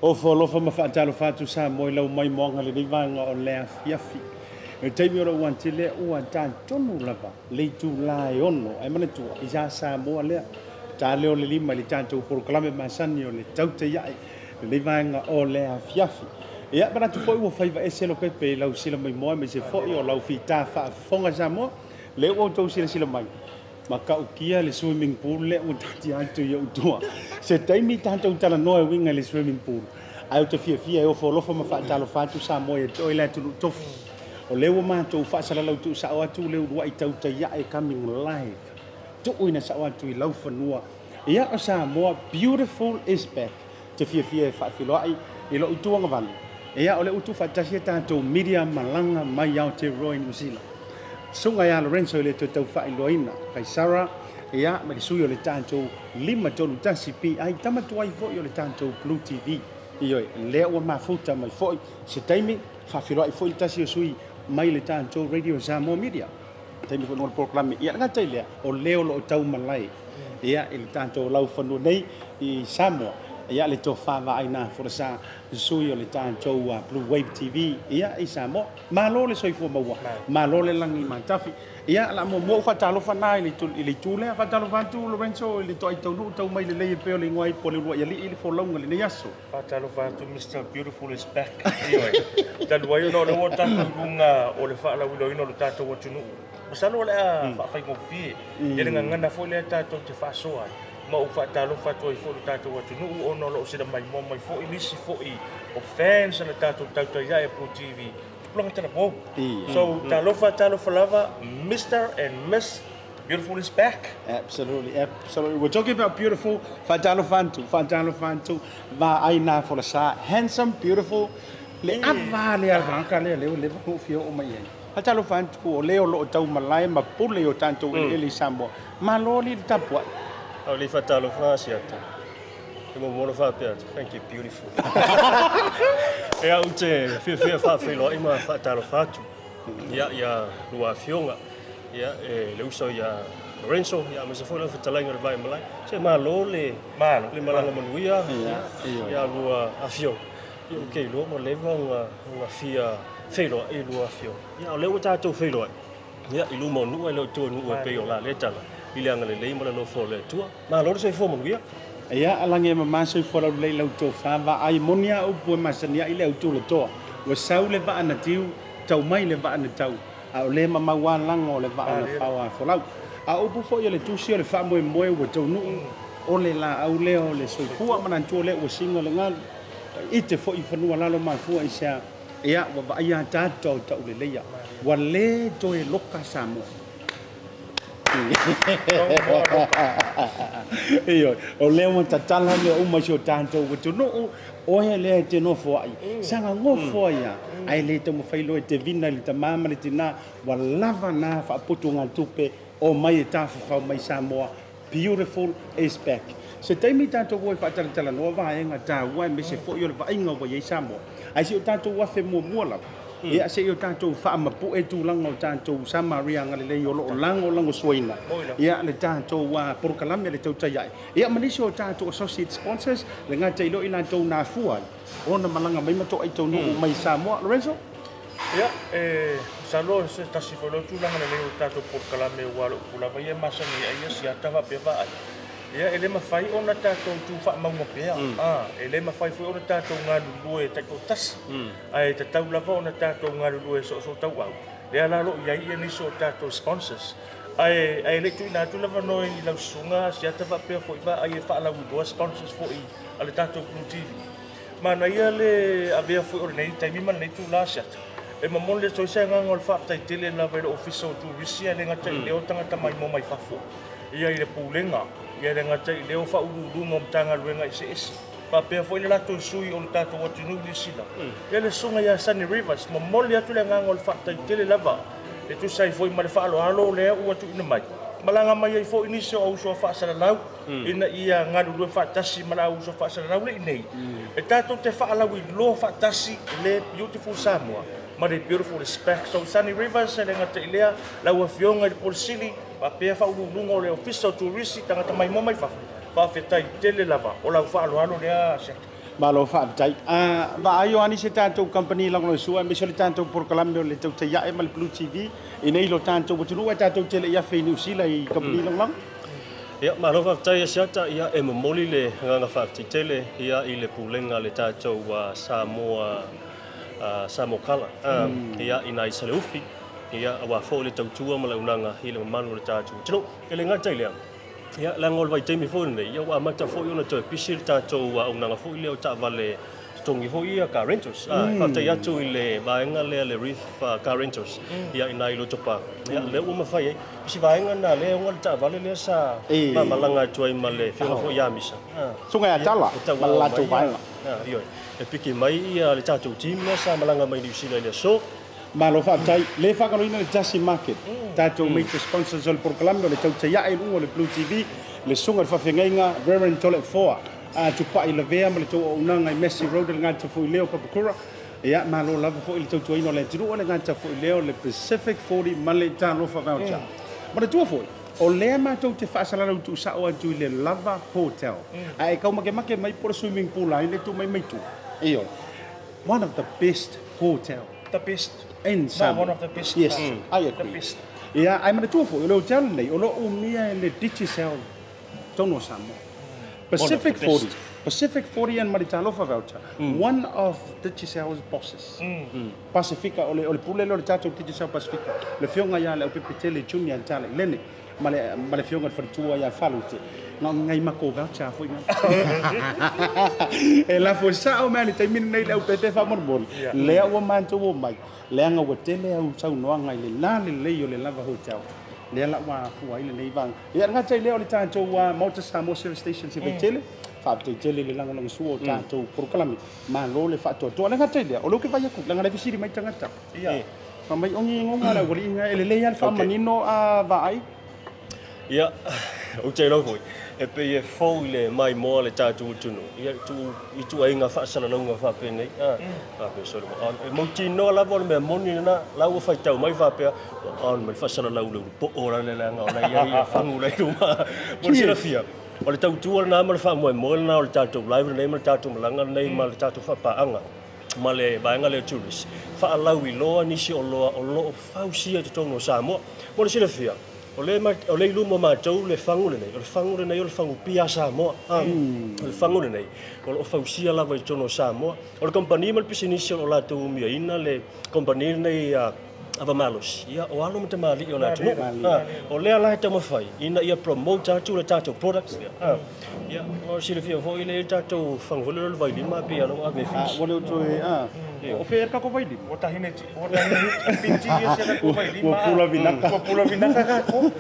O folofa ma whaatalo whātu sa mo lau mai moanga le vanga o lea fiafi. E teimi ora uantile ua tā tonu lava, leitu lai ono, ai mana tua, i sa Samoa lea. Tā leo le lima le tātou proklame masani o le Tautai, le vanga o lea fiafi. Ia mana tu foi ua whaiva e selo pepe lau sila mai moa, me se foi o lau whita whaafonga Samoa, le ua tau sila mai. Ma ka ukia le swimming pool le o tati atu ia utua. Se taimi tātou tala noa winga le swimming pool. Ai o te fia e o folofa ma whaatalo whātu sa moe e toi le tunu tofi. O lewa mātou whaasala lau tu sa o atu leu rua i Tautai e coming live. Tu uina sa o atu i lau whanua. Ia o sa moa, beautiful is back. Te fia e whaafiloai i lo utuanga vali. Ia o le utu whaatasia tātou media malanga mai au te roi Nusila. Sunga ya Lorenzo le to tau fai loina kai Sara ia ma sui o le tanto lima tonu tasi pi ai tamatu ai fo o le tanto BluTV io le o ma futa mai foi se taimi fa filo ai foi tasi o sui mai le tanto radio Samoa media taimi fo no proclame ia nga tele o leo lo tau malai ia il tanto lau fanu nei i Samoa ia le to fava aina Folasa sui o le tanto Bluwave TV ia i Samoa malo le soifo maua malo le langi matafi ia la mo fatalo fana ile tule fatalo fantu Lorenzo ile to ai tau mai le pe le ngoi po le lua ia li fo longa le yaso fatalo fantu Mr Beautiful is back io dan wai no le wota lunga o le fa la wilo ino le tato watunu masalo le fa fa ngofi ile ngana fo le tato te fa soa ma u fatalo fatu i fo le tato watunu ono lo se mai mo mai fo inisi fo i o fans na tato Tautai e BluTV so talo lava Mr. and Miss Beautiful is back. Absolutely. We're talking about beautiful Fatalo Fantu va aina Folasa handsome beautiful le ava le arranca le ko fio o mai Fatalo Fantu o leo lo tau malai ma pule o tanto ele Samoa ma loli tapua o le Fatalo Asiata Mo fa pe thank you beautiful e au te fia fa filo i ma fatalo fatu ia lua fionga ia le uso ia Lorenzo ia ma se foi la fatalainga le vai malai se malo le malanga manuia ia lua afio ia ke lo mo leva nga fia filo e lua fio ia le uta to filo ia ilu mo nu lo tu nu pe o la le tala ile anga le mo no fo le tu ma lo se fo mo ia ia alange ma so fo la le lo to fa va ai monia o pu ma sania ile o tu le to wa sau le va ana tiu tau mai le va ana tau a o le ma wa lang o le va ana fa wa fo lau a o pu fo ile tu si le fa mo mo o to nu o le la au le o le so fu ma nan tu le o singo le ngal ite fo i fa nu la lo ma fu ai sa ia wa va ia ta to le le ia wa le to e loka Samoa iyo o le mo tatala le o ma sho tanto o no o he le te no fo ai sanga ngo fo ia ai le te mo failo te vina le te mama le tina wa lava na fa putunga tupe o mai ta fa mai Samoa beautiful is back se taimi tanto wo fa tala no va nga ta wa me se fo yo va inga wo ye Samoa ai se tanto wa fe mo la e a se yo tanto fa ma pu e tu lango tanto Samaria ngale le yo lango soina ia le tanto wa por kalamia le Tautai ia manisi o tanto associate sponsors le ngata ilo ina to na fuai ona malanga mai mato ai to no mai Samoa Lorenzo ia salo se tasi fo lo tu langa le o tanto por kalamia wa lo pula vai masani ai Asiata Pio Vaoliko ia ele mafai ona tatou tu fa maunga pea ele mafai foi ona tatou ngalu e tatou tas ai tatou lava ona tatou ngalu e so tau au le ala lo ia ia ni so tatou sponsors ai le tu na tu lava no i lau sunga Asiata Pio foi va ai fa la do sponsors foi ale tatou BluTV mana ia le avea foi ona nei taimi man nei tu la Asiata e mamon le so se ngangol fa tai tele lava le official tu risia le ngata le o tanga mai mo mai fafo ia ile pulenga ia le ngata i leo fa uru ngom tanga luenga i se esi pa pea foi le lato sui o le tato watu nuli sila ia le sunga ia Sunny Rivers ma moli atu le ngangol fa tai tele lava e tu sai foi ma le fa alo le u atu ina mai malanga mai ai foi ni so au so fa sala lau ina ia ngalu lu fa tasi mala au so fa sala lau le nei e tato te fa lau i lo fa tasi le beautiful Samoa ma le beautiful respect so Sunny Rivers le ngata i lea lau a fionga i polisili pa pea fa ulunga o le official tourist tangata mai mo mai fa fetai tele lava o lau fa alo le a se ma lo fa tai va ayo ani se tanto company la no sua me se tanto por Colombia le Tautai e mal BluTV e nei lo tanto o tu tanto tele ia fe New Zealand i company lang ia ma lo fa tai Asiata ia e moli le nganga fa tele ia i le pulenga le tatou wa Samoa Samoa kala ia ina i saleufi ia wa fo le tautua ma le unanga i le manu le tatu tino ele ngata ile ia la ngol vai temi fo nei ia wa mata fo ona to pisil tatu wa unanga fo ile o ta vale tongi fo ia ka rentals fa ta ia tu ile vaenga le reef ka rentals ia ina ilo topa ia le uma fai si vaenga na le ngol ta vale le sa ma malanga tu ai male fo ia misa sunga ya tala la tu vaenga ia e piki mai ia le tatu team sa malanga mai New Zealand le so ma lo fa tai le fa ka le Tasi Market tato major sponsors al proclamio le Tautai e lungo le BluTV le sunga fa fengainga Reverend Toilet 4 tu pa i le vea ma le to unanga i Messi Road le ngata fu leo papakura ia ma lo lava fo il Tautai no le tru le ngata fu leo le Pacific 40 ma le ta lo fa voucher ma le tu fo o le ma to te fa sala tu sa o tu le lava hotel ai ka make mai por swimming pool ai le tu mai tu io one of the best hotel the best in Samoa. One of the best Yes, I agree. the best ia ai mana tu fo lo hotel nei o lo umia le digital tono Samoa Pacific 40 and Maritalo fa voucher one of Digital's bosses Pacifica ole pule lo tato Digital Pacifica le fionga ya le pepitele junior tale lene male fionga fa tua ya falute ngai mako voucher foi e la fo sa o mani te min nei le pepe fa morbol le o manto o mai le anga o tele au sau no ngai le la le yo le lava hotel le la wa fu ai le nei vang ia nga tai le o le tanto wa Maota Samoa service station se vetele fa te tele le langa langa suo tanto por kalami ma lo le fa to le nga tai le o lo ke vai ku langa le visiri mai tangata ia fa mai ongi ngonga la wori nga ele le ia fa manino a vai ia o te lo foi e pe e fo le mai mo le tatu tunu ia tu ai nga fa sala longa fa pe nei fa pe so e mo ti no la vol me moni na la u fa tau mai fa pe on me fa sala lu po ora le nga ona ia fa ngula tu ma mo si la fia o le tau tu na ma fa mo na o le tatu live nei ma tatu malanga nei ma le tatu fa pa anga male baenga le tourist fa alau I loa nisi o lo fausia te tongo Samoa mo le sila fia o le lumo matou le fangu le nei o le fangu pia Samoa le fangu le nei o le fausia lava I tono Samoa o le kompani mal pisinisi o la tu mia ina le kompani nei ava malos ia o alo mata mali o la tu o le ala te mafai ina ia promote tu le tato products ia o sila fia vo ile tato fangu le vai lima pia no ave fish Wale uto o fe ka ko vai di. O tahine fiti ia se ko vai lima. Ko pula vinaka ka ko.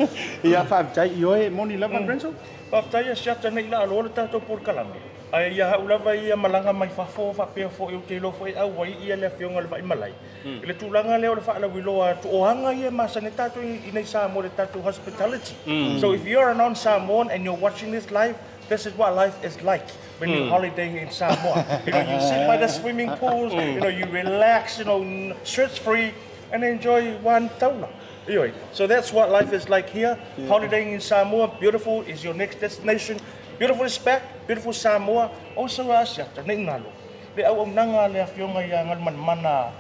Ia fa tai io e moni lava Renzo. Pa tai Asiata nei la lo tato por kalame. Ai ia ulava ia malanga mai fa pe fo eu te lo fo au wai ia le fionga le vai malai. Le tulanga le o le fa la wiloa tu oanga ia masane tato I nei Samoa le tato hospitality. So if you're a non-Samoan and you're watching this live, this is what life is like when you holiday in Samoa. You know, you sit by the swimming pools, you know, you relax, you know, stress-free, and enjoy one taula. Anyway, so that's what life is like here. Holidaying in Samoa, beautiful is your next destination. Beautiful is back, beautiful Samoa. Also Asiata, nei ngalo. Le au nanga le afionga ia ngal mana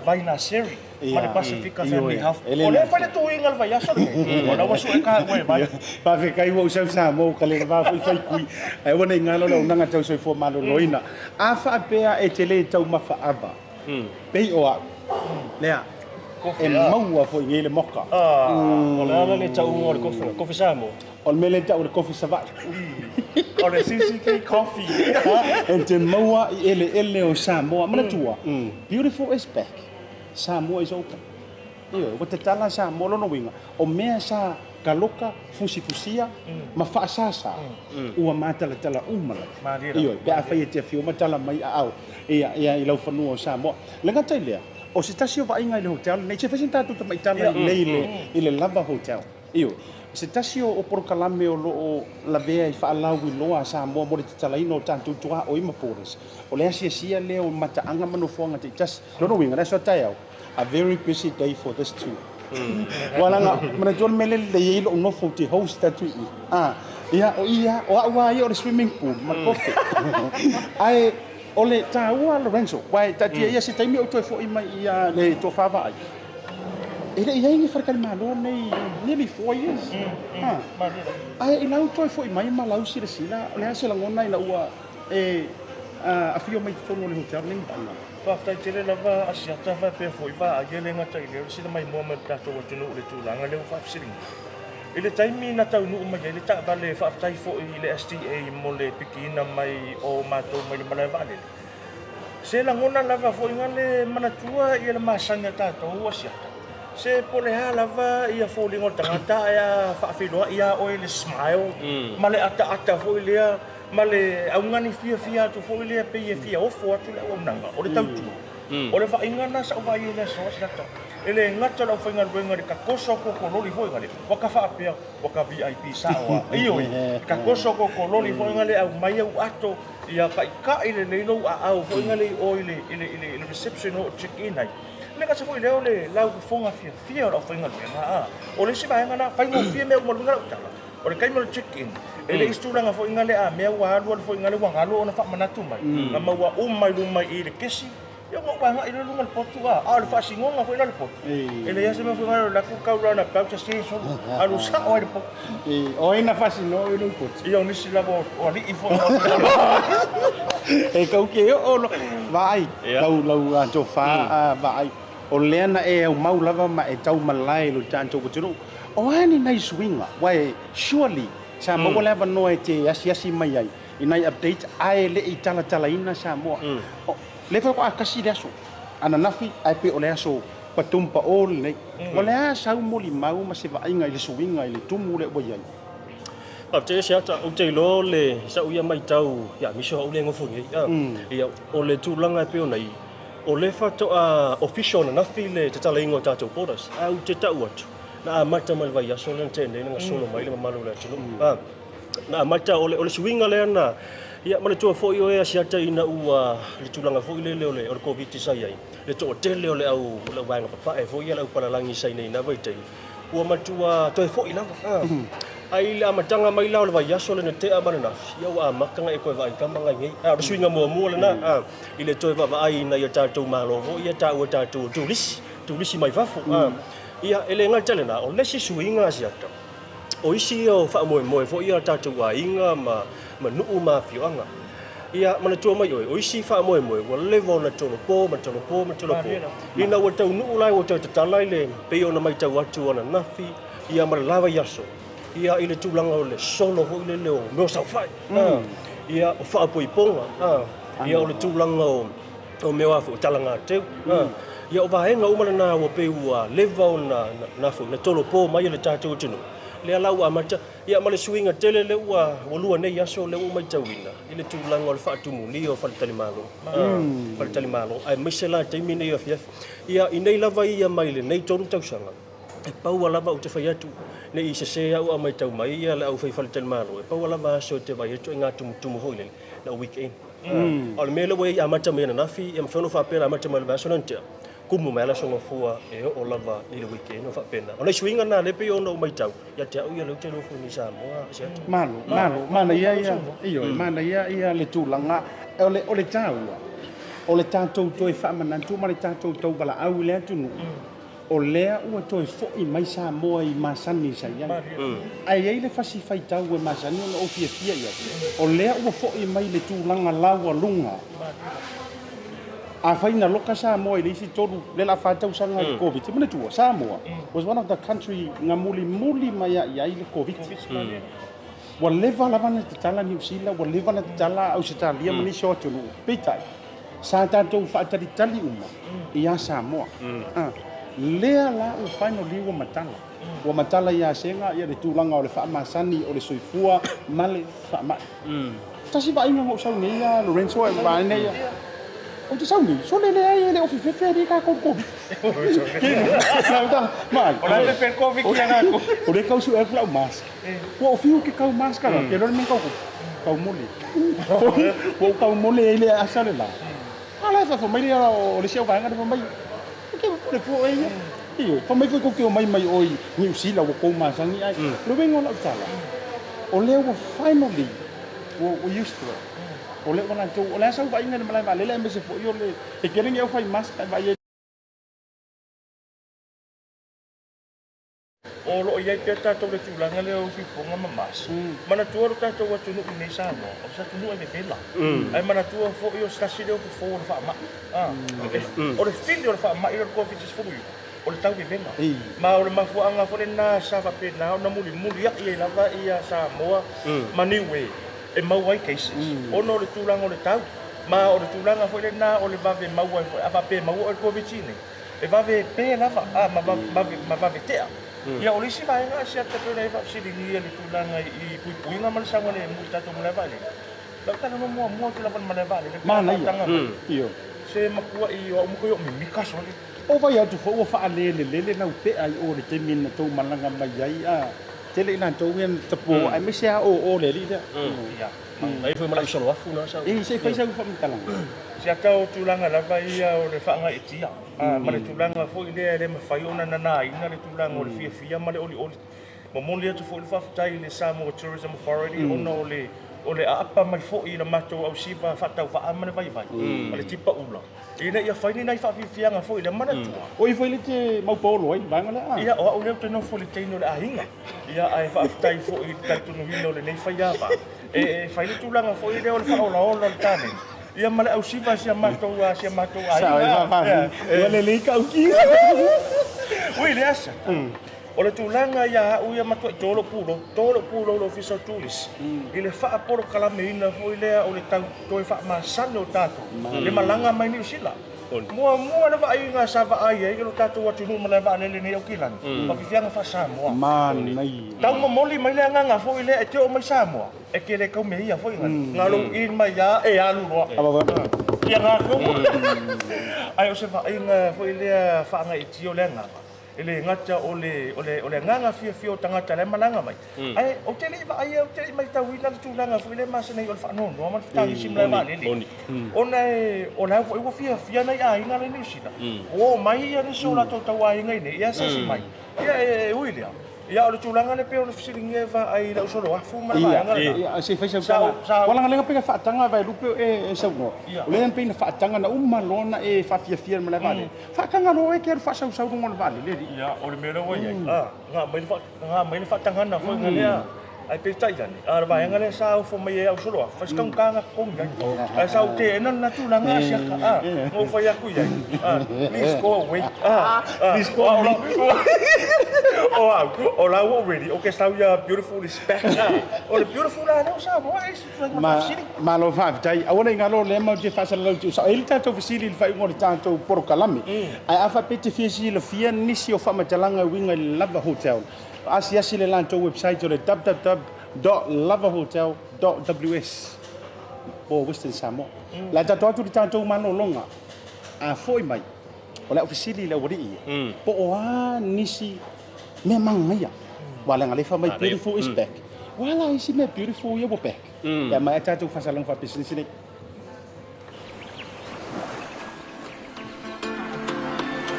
vaina seri. Ma le Pacifica Family Health. O le fale tu ingal vai aso le. O la wasu e ka ngwe vai. Pa fe kai wo sa Samoa ka le va fai kui. Ai wona ngalo le nanga tau so fo malo loina. A fa pea e tele tau mafa ava. Pei o a. Lea. E maua fo ngele moka. o le ala le tau ngor kofi Samoa O mele tau le kofi sava. O le CCK coffee. En te maua I ele o Samoa mana tua. Beautiful is back. Samoa is open. Iyo, o te tala Samoa lono winga. O mea sa kaloka fusia ma fa sasa. Ua matala tala umala. Iyo, pe a fai te fio matala mai au. Ia I lau fanua o Samoa. Lenga tai lea. O se tasi o vainga I le hotel, nei se fasin tatu ta maitala I le lava hotel. Iyo, se tasi o porokalame o lo la vea I whaalau I loa Samoa mo le te talaina o tantu tua o ima pores. O le asia leo mataanga manofonga te tasi. Lono winga, that's what I a very busy day for this too. Walanga, mana tuan mele le yelo no fo te host that tui. Ia, o awa I o le swimming pool, ma kofi. Ai, o le taua Lorenzo, wai tatia ia se taimi o toi fo ima ia le to fava ai. Ele ia ingi farkali malo nei nearly 4 years. Ai ila toi fo ima ima lau sila sila, le ase la ngona ila ua a fio mai tono le hotel ning banga. Paftai tele lava Asiata va pe fo iva a gele ngata I le sila mai mo tato o tunu le tulanga le fa siling. Ile taimi na tau nu mai le ta vale fa tai fo I le STA mo le pikina mai o mato mai le malai vale. Se la ngona lava fo ngale manatua I le masanga tato o Asiata. Se pole ha lava ia fo lingo tangata ia fa filoa ia o le smile male ata fo ile male au ngani fia tu fo ile pe fia o fo tu le o nanga o le tau tu. O le fa ingana sa vai le so sata. Ele ngata la fa ngal wenga ka koso ko loli fo ngale. Wa ka fa pe wa ka VIP sa wa. Iyo ka koso ko loli fo ngale au mai au ato ia ka ile le no au fo ngale o ile reception o check in ai. Le ka se fo ile o le lau fonga fia o fa ngal wenga. O le si vai ngana fa ngo fia me mo ngala utala. O le kai mo check in. Ele istulanga fo ngale a me wa alu fo ngale wa ngalo ona fa manatu mai. Na maua mai lumai I le kesi. Yo mo banga I le lunga le potu a. A le fa singonga fo ile le potu. Ele ya se me fo ngalo la ku kaula na pauta se so. Alu sa o le potu. O ina fa sino I le potu. Yo ni si la bo o li I fo. E kau ke o vai. Lau anto fa vai. O leana e au mau lava ma e tau malai lo tanto ko tino. O ani nice winga. Wai surely sa mo lava no e te asi mai ai. Inai update ai le I tala ina sa mo. Le fa ko akasi le aso. Ana nafi ai pe o le aso patumpa o le. O le asa mo li mau ma se vainga I le swinga I le tumu le bo ai. After Asiata o te lo le sa uia mai tau ya miso o le ngofo ngai. Ia o le tulanga pe o nei. O le fa to official na nafi le te tala ingo tatou podas. Au te tau atu. Na mata mal vai aso le tende nga solo mai le malu le tunu. Na mata o le swinga le na ia male to fo yo Asiata ina ua le tulanga fo ile le o le COVID sai ai. Le to tele o le au le wanga papa e fo ia le palalangi sai nei na vai te. Ua matua to fo ila. ai le amatanga mai lao le vai aso le te amana na ia wa makanga e ko vai kamanga ngai a o swinga mo le na i le toi va ai na ia tatou malovo ia tatou tulisi mai vafu ia ele ngal tele na o le si swinga Asiata o isi o fa mo fo ia tatou wa inga ma nuu ma fioanga ia mana tua mai o isi fa mo o le vo na tolo po ina o tau nuu lai o tau tatalai le pe ona mai tau atu ona nafi ia ma lava yaso ia ile tulanga o le solo ho ile leo no sa fai ia o fa po iponga ia o le tulanga o me wa fo talanga te ia o va henga o mala na o pe ua leva na fo na tolo po mai le tatu tino le ala ua mata ia male swinga tele le ua o lua nei yaso le o mai tawina ile tulanga o le fa tumuli o fa tali malo ai misela te mine ia inei lava ia mai le nei tonu tausanga e pau lava o te fai atu ne i se au mai tau mai ia le au fai fale malo e pau lava so te vai atu ngā tumu hoile na weekend o le mele wei amata mena nafi e mawhono wha pera amata mai le vaso nantea kumu mai la songa fua e o lava i le weekend o wha pena o le swinga na le pe ona o mai tau ia te au ia le utelo fu ni Samoa mana ia le tūlanga o le tāua o le tātou toi wha manantu ma le tātou tau bala au le atu o lea ua toi fo'i mai Samoa i masani sa ia. Ai ei le fasi fai tau e masani o fia ia. O lea ua fo'i mai le tūlanga laua lunga. A whaina loka Samoa i le isi toru le la whātau sanga i COVID. Te mene tua, Samoa was one of the country ngā muli mai i ai le COVID. Wa leva lavana te tala New Zealand, wa leva te tala Australia mani so tunu. Pitai. Sa tātou whaatari uma i a Samoa. Lea la o final liwa matala. Wa matala ia senga ia le tūlanga o le whaamasani o le soifua male whaamai. Tasi ba inga ngau sau nei a Lorenzo e ba nei a. O te sau nei, so le ai le ofi fefe ri ka koukou. Mai. O le fefe kofi ki anga ko. O le kausu e klau mask. Wa ofi o ke kau mask ala, ke lor men kau mole. Wa kau mole ele asale la. Ala fa mai o le seu vai ngada mai. Ke le fo e io fa mai foi ko ke mai oi New Zealand o ko ma sangi ai lo vengo la tala o le o finally o used to o le ona to o le sa vai ngana mai vale le me se fo io le e querem eu fai mas vai o lo ia te tato le tūlanga le o fifonga mamas. Mana tua ro tato wa tunu i nei Samoa, o sa tunu e me pela. Ai mana tua fo io stasi le o fo o whaama. O le fili o whaama i o kofi tis furu io. O le tau ke venga. Ma o le mafuanga fo le nā sawa pena o na muli ia i lava i a Samoa ma niwe e mauai cases. O no le tūlanga o le tau. Ma o le tūlanga fo le nā o le vave mauai fo a vape mau o le kofi tine. E vave pe lava, ma vave tea. Ia o lisi vai nga Asiata Pio Vaoliko le tūlanga i puipuinga ma le sanga le mu tatou ma le vale. Lau tana no mua ki lavan ma le vale. Mana ia. Se makua i o muko i o mimika soli. O vai atu fo ua whaalele nau pe ai o le te mina tau malanga mai ai a tele ina tau ian tapo ai me sea o le li da. Ia. Ai foi malai solo afu na sa. Se fai sa fa mtalanga. Se atau tūlanga lava ia o le whaanga i tia. Ma le tūlanga fo i lea le mawhai ona nana ina le tūlanga o le fia ma le oli. Ma moli atu fo i le whawhatai le Samoa Tourism Authority ona o le apa mai fo i le matou au siva whatau whaamane vai. Ma le tipa ula. Ina ia whaini nai whawhiwhianga fo i le mana tua. O i whaile te maupolo ai, vanga le a? Ia o au leo te no fo le teino le ahinga. Ia ai whawhatai fo i taitunu hina o le nei whaiawa. E whaile tūlanga fo i leo le whaola le tāne. Ia male au siva sia matou ai. Ia le leika au ki. Ui le asa. O le tūlanga ia au ia matua i tolo pulo lo official tourist. I le whaaporo kalame ina fo i lea o le tau toi whamasane o tātou. Le malanga mai New Zealand. Mua na vai ngā sawa ai e lo tātou watu nu malai wa lele nei au kilan. Pafifianga wha Samoa. Manai. Tau mamoli mai lea nganga fo i lea e te o mai Samoa. E ke le kau me ia fo i ngana. Ngā lo in mai ia e alu roa. Ia ngā kau. Ai o se wa inga fo i lea whaanga i tio lea nganga. Ele ngata o le nganga fia o tangata le malanga mai. Ai o tele va ai o tele mai tau ina tūlanga fo le masa nei o whanono no man tangi simla va lele. Ona fo i fia nei a ina le New Zealand. O mai ia ni sola to tau ai ngai nei ia sa si mai. Ia e uilea. Ia o le tūlanga le peo le fisiringi va ai la usolo afu ma vaenga. Ia, se fai sa. Wala ngale pe fa tanga vai lupe e sa no. Le en pe na fa tanga na lona e fa fia ma le vale. Fa kanga no e ke fa sa ngol vale le. Ia, o le mera wa ia. Nga mai fa tanga na fo ngale ai pe tai dani. Ar vaenga le sa fo mai e usolo afu. Fas kang kanga kong ia. Ai sa o te na tūlanga sia ka. Ngo fa ia ku ia. Please go away. Please go away. Oh, la already. Okay, so you beautiful is back. Oh, the beautiful la no sa mo is ma lo fa tai awona ngalo le mo je fa sa lo sa ele tato fisili fa ngor tanto por kalami ai afa pete fisi le fia nisi o fa matalanga winga lava hotel asia sile lanto website le www.lavahotel.ws o Western Samoa la tato tu tanto mano longa a foi mai o la fisili le wori po o nisi memang maya wala ngale fa mai beautiful is back wala isi me beautiful yo back ya mai tato fa sa long fa business ni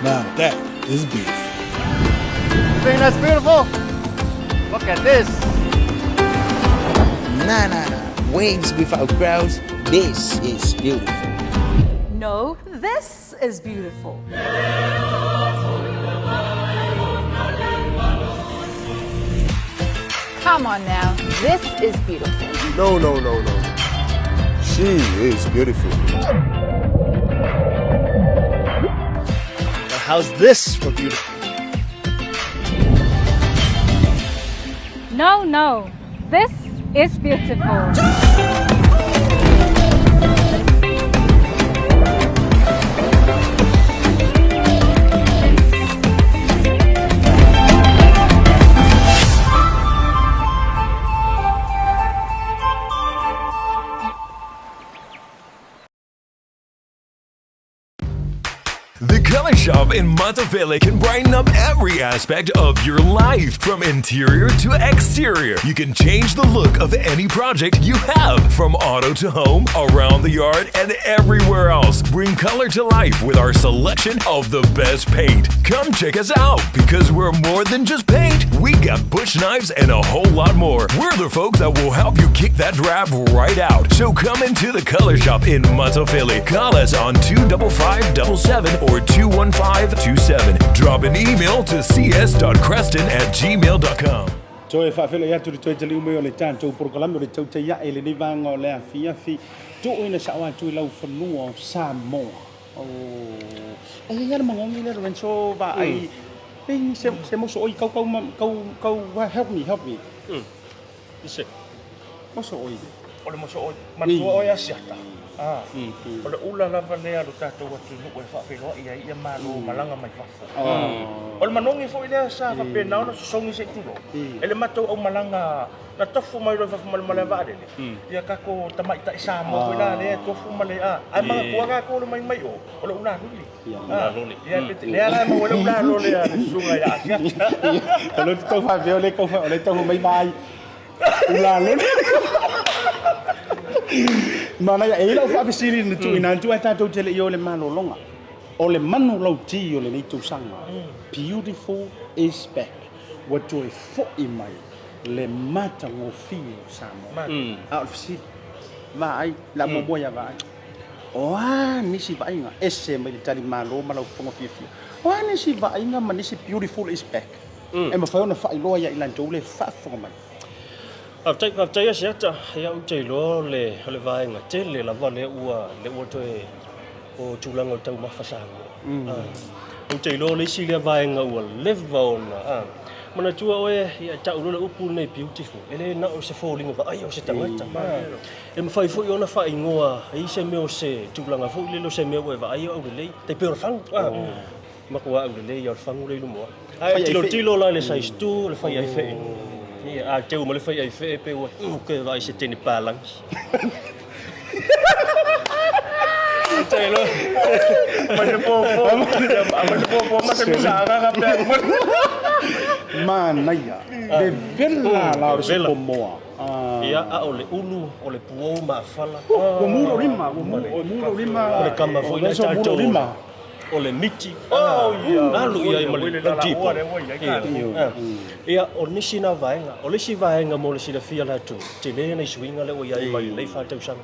Now that is beautiful. You think that's beautiful? Look at this. Nah. Waves without crowds. This is beautiful. No, this is beautiful. Come on now, this is beautiful. No. She is beautiful. How's this for beautiful? No, this is beautiful. The Color Shop in Maota can brighten up every aspect of your life, from interior to exterior. You can change the look of any project you have, from auto to home, around the yard, and everywhere else. Bring color to life with our selection of the best paint. Come check us out, because we're more than just paint. We got bush knives and a whole lot more. We're the folks that will help you kick that drab right out. So come into the Color Shop in Maota. Call us on 25577 or 21527. Drop an email to cs.creston@gmail.com. Toe fa fele ya tu toe tele ume o le tanto por kalame le Tautai ya ele ni vanga o le afia fi tu ina sa wa tu lau fanua Samoa o ai ya mo ngi le renso ba ai ping se mo so oi kau help me Ise. mo so oi o le mo so man o ya siata o le ula lava lea lo tatou atu nuku e whawhenua ia malo malanga mai whafo. O le manongi fo i lea sa whapena ona sosongi se tulo. E le matou au malanga na tofu mai roi whafumale male vare le. Ia kako tamaita i Samoa ko i la lea tofu male a. Ai mga kuaga ko le mai o le ula luli. Ia pete lea la mo le ula lo lea le sunga ia Asiata. O le tau whawheo le kau o le tau mai ula luli. Mana ya ela fa bisiri ni tu ina tu ata tu tele yo le malolonga o le manu lau ti o le ni tu sanga beautiful is back what to fo i mai le mata ngo fio Samoa a fisi vai la mo ya vai o ni si vai nga ese mai tali malo malau fongo fio o ni si vai nga man si beautiful is back e ma fa ona fa ilo ya ila tu le fa fongo mai Tautai Asiata ia utei lo le vaenga tele la vale ua toe o tulanga tau mafasanga. Utei lo le silia vaenga ua leva ona. Mana tua oe ia tau lo upu nei beautiful. Ele na o se falling va ai o se tangata. E mafai fo ona fa ingoa i se meo se tulanga fo le lo se meo va ai o le te pe fang. Makua o le ia fangu le mo. Ai tilo la le size 2 le fai ai fe. Ia a teu mo le fai ai fe pe o ke vai se teni palang. Telo. Mas po mas se usara na pe. Mana ia de vela la o se pomoa. Ia a o le ulu o le puo ma fala. O muro lima, o le kama foi na tatou. o le miti. Alu ia ma le tipo. Ia o nisi na vaenga, o lesi vaenga mo le sila fia la tu. Te le nei swinga le o ia mai nei fa tau sang.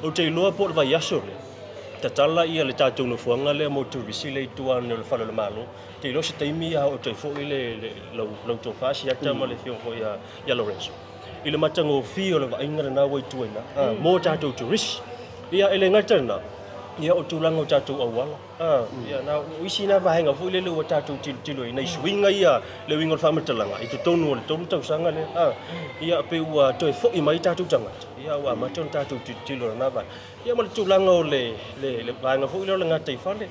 O te loa po vai yaso le. Ta tala ia le tatou no fuanga le mo tu visile tua no le fala le malo. Te lo se taimi a o te fo ile lo to fasi ata ma le fio fo ia Lorenzo. Ile matango fio le vaenga na wai tuena. Mo tatou tourist. Ia ele ngatana. Ia o tulanga o tatou awala. Ia na isi na vaenga fo ile le o tatou tilo nei swinga ia le winga o famatalanga. I to tonu o le tonu tau sanga le. Ia pe ua to fo i mai tatou tangata. Ia wa maton tatou tilo na va. Ia ma le tulanga o le vaenga fo ile le ngata i fale.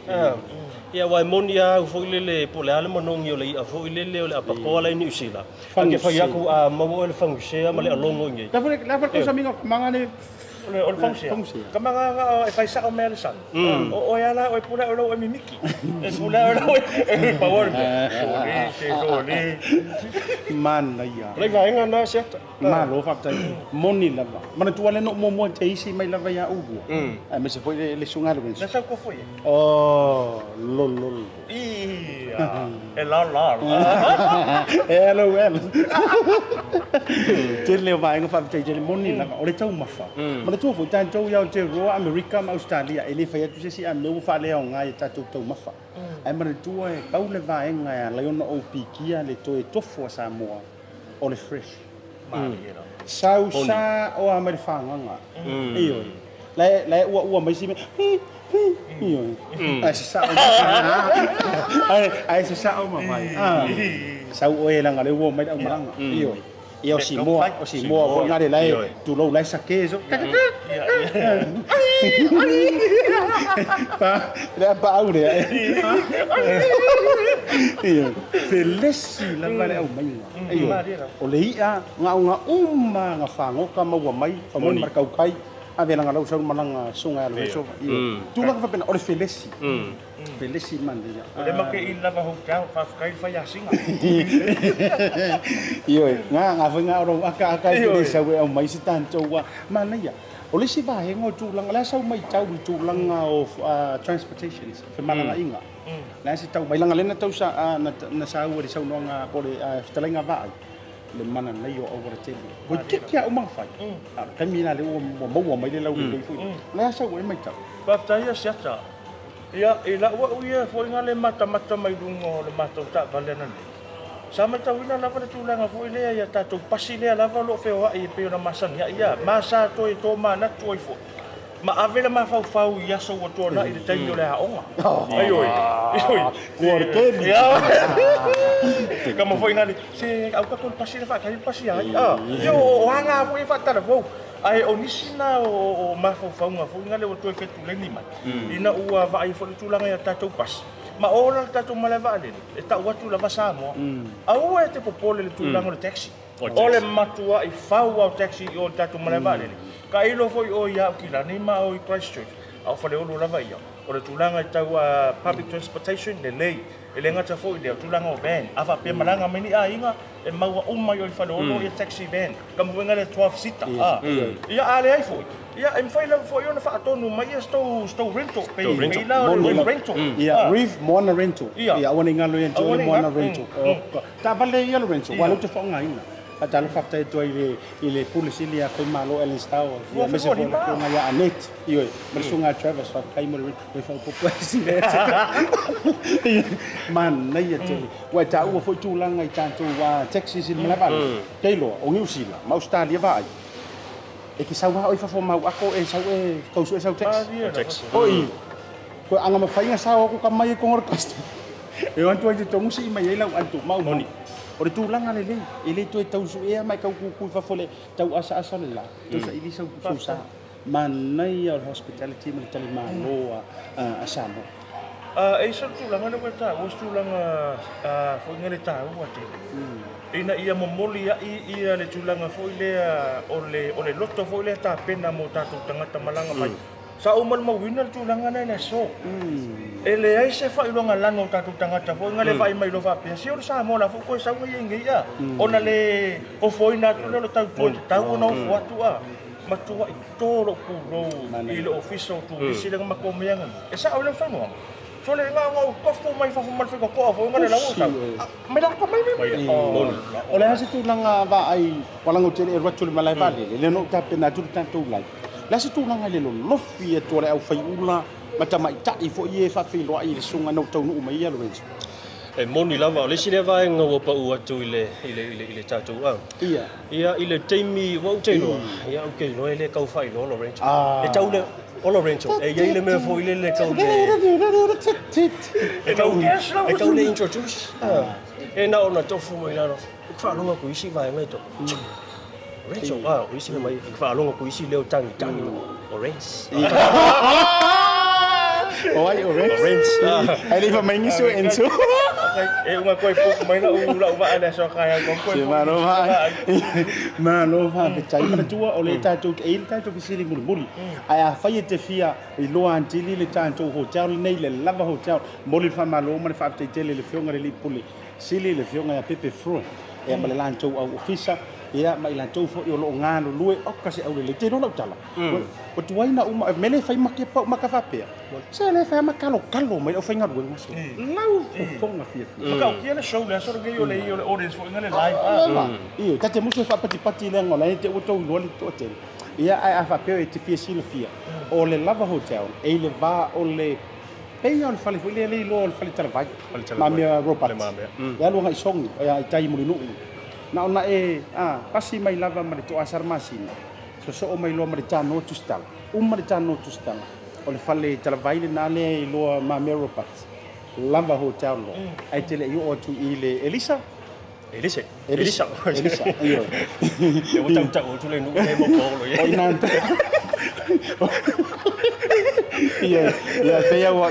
Ia wa monia fo ile le po le ale monongi o le a fo ile le apakola ni usila. Ke fa yaku a mo le fangusea ma le alongo ngi. La fa cosa minga mangane o le fangusea. Kamanga e fai sa o me le san. O ya la o pula o lo e mimiki. E pula o lo e power. Soli. Man ia. Le vaenga na seta. Ma lo fa tai moni lava. Mana tu ale no mo te isi mai lava ya ugu. Me se foi le sunga le. Na sa ko foi. Oh, lol. Ia. E la. Hello. Te le vaenga fa tai le moni lava. O le tau mafa. Mana tu foi tan tau ya te roa America ma Australia. Ele fa ya tu se a me fa le nga ya tau mafa. Ai mana tu e pau le vaenga ya le ona o pikia le to e tofu Samoa. O le fresh. Sausa o a mai whanganga. Iyo. Lai ua mai si me. Iyo. Ai se sa o mai. Ai se sa o mai. Sau o e langa le ua mai au maranga. Iyo. Ia o si moa o ngare lai tu lo lai sa keso. Le pa au le. Iyo. Felesi la vale au mai. Iyo. O le ia nga nga whango ka maua mai fa mo markau kai a vela nga lau sau malanga sunga ala so. Iyo. Tu la fa pena o le felesi. Felesi man dia. Le make i lava hotel fa kai fa ya singa. Iyo. Nga fa ro aka le sau au mai si tanto wa mana ia. O le si va hengo tu langa la sau mai tau tu langa of transportations fa malanga inga. La si tau mai langa lena tau sa na sa o le sau no nga po le fitalenga va. Le mana na yo over the table. Ko kikia o ma fai. Kamina le mo mai le lau le fu. La sa o mai tau. Pa tai Asiata. Ia e la wa uia foi ngale mata mai dungo le mata ta valena ni. Sama tau ina lava le tulanga foi le ia tatou pasi le lava lo feo ai pe na masani ia masa to e to mana to i fo. Ma avela ma fau ia so o tona i le taimi o le haonga. Ai oi. Corte. Kama foi ngale se au ka kon pasi le fa ka pasi ai. Yo o hanga foi fa tala fo. Ai o nisina o mafau nga fo ngale o to ke tu le ni mai. Ina ua va ai fo le tulanga ia tatou pasi. Ma ora tatou malava le. E ta watu lava Samoa. Au e te popole le tulanga le taxi. O le matua i fau au taxi o tatou malava le. Ka ilo foi o ia ki la ni ma o i Christchurch. Au fa le olo lava ia. O le tulanga i tau public transportation le lei. E le ngata foi le tulanga o van. Afa pe malanga meni a inga e maua uma i fa le olo i taxi van. Ka mwenga le 12 sita. Ia ale ai foi. Ia em foi la foi ona fa tonu mai sto rental. Pe la rental. Ia Reef Mona rental. Ia ona ngalo ia jo Mona rental. Ta vale ia rental. Wa lo te fa nga ina. Ata lo fakta to ile police ile ya foi malo el estado. Ia me se foi na ia anet. Io me sunga Travis fa kai mo le fa po si le. Man na ia te. Wa ta u foi tu langa i tanto wa taxis in Malaba. Kailo o New Zealand, ma Australia vai. E ki sau ha o fa fo mau ako e sau e kausu e sau tax. Oi. Ko anga ma fainga sau ko ka mai ko ngor kast. E wan tu ai to musi mai ela antu mau moni. O le tūlanga le lei, e le tu e tau su ea mai kau kukui whafole tau asa le la. Tau sa ili sau sa. Manai au hospitality ma le tali māloa a Samoa. E sa tūlanga le weta, o tūlanga fo ngere tā ua te. Ina ia momoli ia le tūlanga fo ilea o le loto fo ilea tā pena mo tātou tangata malanga mai. Sa umal mawina le tūlanga nei na so. Ele ai se fa ilonga langa o tatu tangata fo ngale fa mai lo fa pe si o sa mo la fo ko sa ngai ngai ya ona le o fo ina tu le tau tu tau no fo atu a ma tu i toro ku ro i le official tu si le ma ko me nga e sa o le sa no Sole nga kofu mai fa man fa ko fo ngale la usa. Mai la ka mai. O le hasi tūlanga wa ai walango tere e ratu le malai vale le no tape na tū tanto lai. La si tūlanga le lo lofi e tore au fai ula mata mai tai fo ie fa fi lo ai le sunga no tau no mai ia lo renzo. E moni lava le sine vai ngo pa u atu ile tatu a. Ia ile teimi wa utelo. Ia okay no ele kau fai lo range. E tau le Olo Renzo, e ile me fo ile le kau le. E kau le introduce. E na ona tofu mo ila no. Fa longa ku isi vai ngai to. Renzo wa isi mai fa longa ku isi leo tangi orange. Oh, ai orange. Ai le fa mai ngiso enso. E uma koi fu mai na ula uba ana so kaya ko koi. Mano va pe tai mana tua o le tatou e le tatou kisiri muli. Ai a fai te fia i lo antili le tatou hotel nei le lava hotel. Moli fa malo ma le fa te tele le fionga le puli. Sili le fionga ya pepe fro. E ma le lantou au ofisa. Ia mai lantou fo i lo ngano lue o kasi au le te no tala. O tuaina uma mele fai make pa maka fa pe. Se le fa makalo kalo mai o fai ngadu ngaso. Lau fonga fia. Maka o kia le show le so ge yo le audience fo ngale live. Ia ka te muso fa pati le ngola te o tau lo to te. Ia ai fa pe te fia sila fia. O le Lava Hotel e le va o le Peia on fale le lo on fale tala vai. Ma mia ropa. Ya lo ngai song ya tai mu no. Na ona e pasi mai lava ma le to asar masina. So o mai lo ma le tano tustal. Ma le tano tustal. O le fale tala vai le na le lo ma mia ropa. Lava Hotel lo. Ai tele io o tu ile Elisa. Elisa. Io. E o tau o tu le no e mo polo ye. O inanta. Ia, te o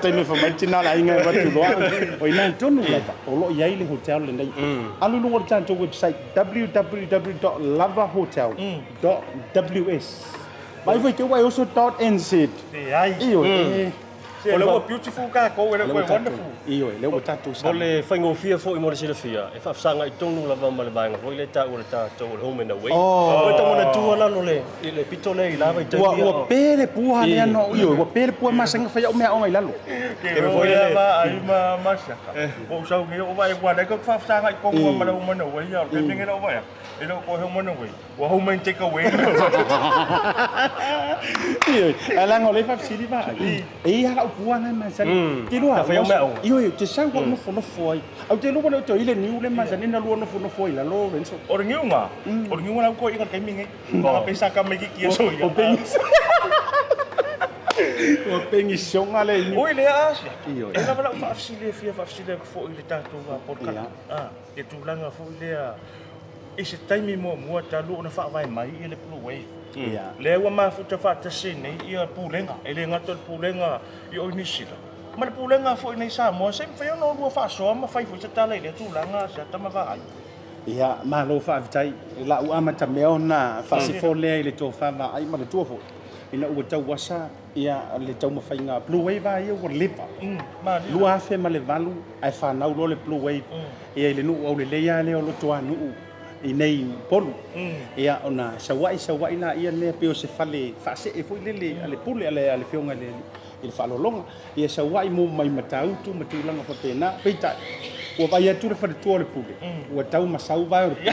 te me fa mantina la inga wa tu loa. O ina tonu lava. O lo ia ile hotel le nei. Alu lo tanto website www.lavahotel.ws. Mai foi que o also .nz. Io. O le beautiful ka ko le wonderful. Io, le o tanto sa. O le faingo fia fo i mo le sila fia. E fa sanga i tonu lava ma le bainga. Foi le ta o le ta to le home and away. O ta mona tua la no le pitole i lava i te. O pele pua le no. Io, o pele pua ma sanga fa o me o ngai lalo. Ke mo le ma ai ma masha. O sa ngi o vai kwa le ko fa sanga i ko ma le home and away ya. Ke ninge no vai. E no ko home and away. Wa home and take away. Io, ala ngole fa sili va. E ya o pua ngai ma sanga. Ke lo. Io, te sa ko no foi. Au te lo ko to ile ni ule ma sanga na lo no foi la lo renso. O ngiunga. O ngiunga ko i ka kai mingi. Ba pensa ka me ki so ya. O pengi songa le ni. Oi le asia. Io. E la fa afsile fia fa afsile ko fo ile tatu va podcast. E tu langa fo ile e se taimi mo ta lu na fa vai mai ile Bluwave. Le wa ma fu ta fa ta sine ia pulenga. Ele ngato pulenga i o nisila. Ma le pulenga fo nei Samoa se fa no lu fa so ma fa fu ta le tu langa sa ta ma vai. Ia ma lo fa vitai la u ama ta meona fa si fo le ile to fa ma ai ma le to fo. Ina u tau wasa ia le tau mawhainga Bluwave ai o lepa. Lua fe ma le valu ai whanau lo le Bluwave. Ia ile nuu au le leia leo lo toa nuu i nei polu. Ia ona sawai na ia nea peo se fale whase e fui lele ale pule ale whionga le il whalolonga. Ia sawai mo mai matautu matulanga pa pēnā. Peita, ua vai atu le whare tua le pule. Ua tau masau vai o le pule.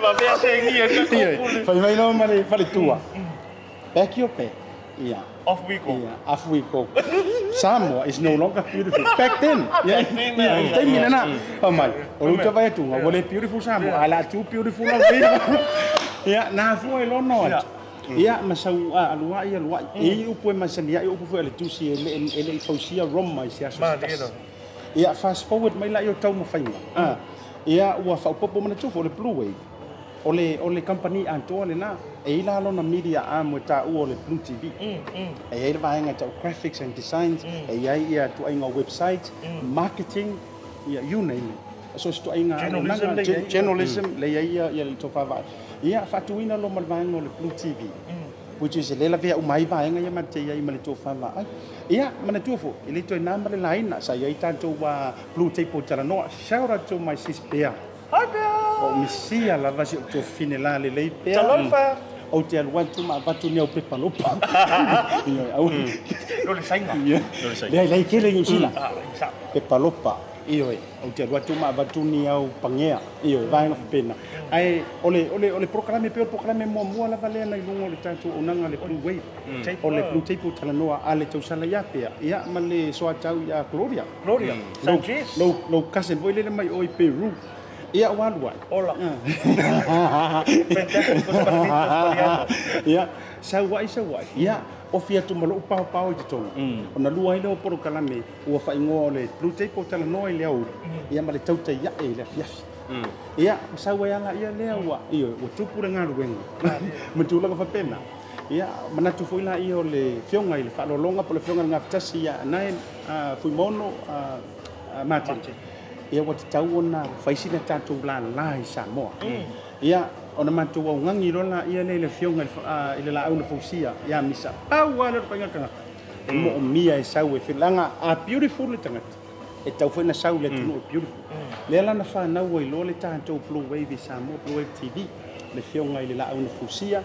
Ma vea se ngia ka pule. Whai mai no ma le whare tua. Back your pay. Yeah. Off we go. Yeah, off we go. Samoa is no longer beautiful. Back then. Yeah. Tay mina na. Oh my. Oluta vai tu. Wale beautiful Samoa. Ala too beautiful of vida. Yeah, na fu e lo no. Yeah, masau alua ia lua. E upo masania e upo ele tu si ele fausia Roma si aso. Yeah, fast forward mai la yo tau mo fainga. Yeah, ua fa popo mana tu fo le Bluwave. Ole company anto le na e ila lo na media am ta o le BluTV e vai nga ta graphics and designs e ia tu ainga website marketing you name it so sto ainga journalism le ia le to fa vai ia fatuina lo mal vai no le BluTV which is le la via o mai vai nga ia mate ia i male to fa vai ia mana tu fo ile to na male laina sa ia tanto wa BluTV po tara no shout out to my sis Bea. Hi Bea. O misia la vasi o to fine la le lei pea. Talofa. o te aluan tu ma vatu ni au pepalopa. Lo le sainga. Lai kele New Zealand. Pepalopa. Iyo o te aluan tu ma vatu ni au pangea. Iyo vai na pena. Ai ole programe pe programe mo la vale na lungo le tanto onanga le Bluwave. Ole BluTV talanoa ale tau sala ya pe. Ya male so tau ya Gloria. Lo kasen voi le mai oi Peru. Ia walua. Ola. Ia sawai. Ia o fia tu malo pau te tonu. Ona lua ile o poro kalame ua faingoa le BluTV o talanoa ile au. Ia male Tautai ya e le fiafi. Ia sawai ala ia le ua. Ia o tupura ngaru wenga. Matulaga fa pena. Ia manatu foi la io le fionga ile fa lolonga po le fionga nga Tasi ya nai fui mono Market. Ia wata tau ona faisina tātou la lai Samoa. Ia ona mātou au ngangi rola ia le fionga ile la au na fausia ia misa. Au ala pangaka. Mo mia e sau e filanga a beautiful le tangata. E tau foi na sau le tunu beautiful. Le la na fa na wai lo le tātou Bluwave Samoa Bluwave TV le fionga ile la au na fausia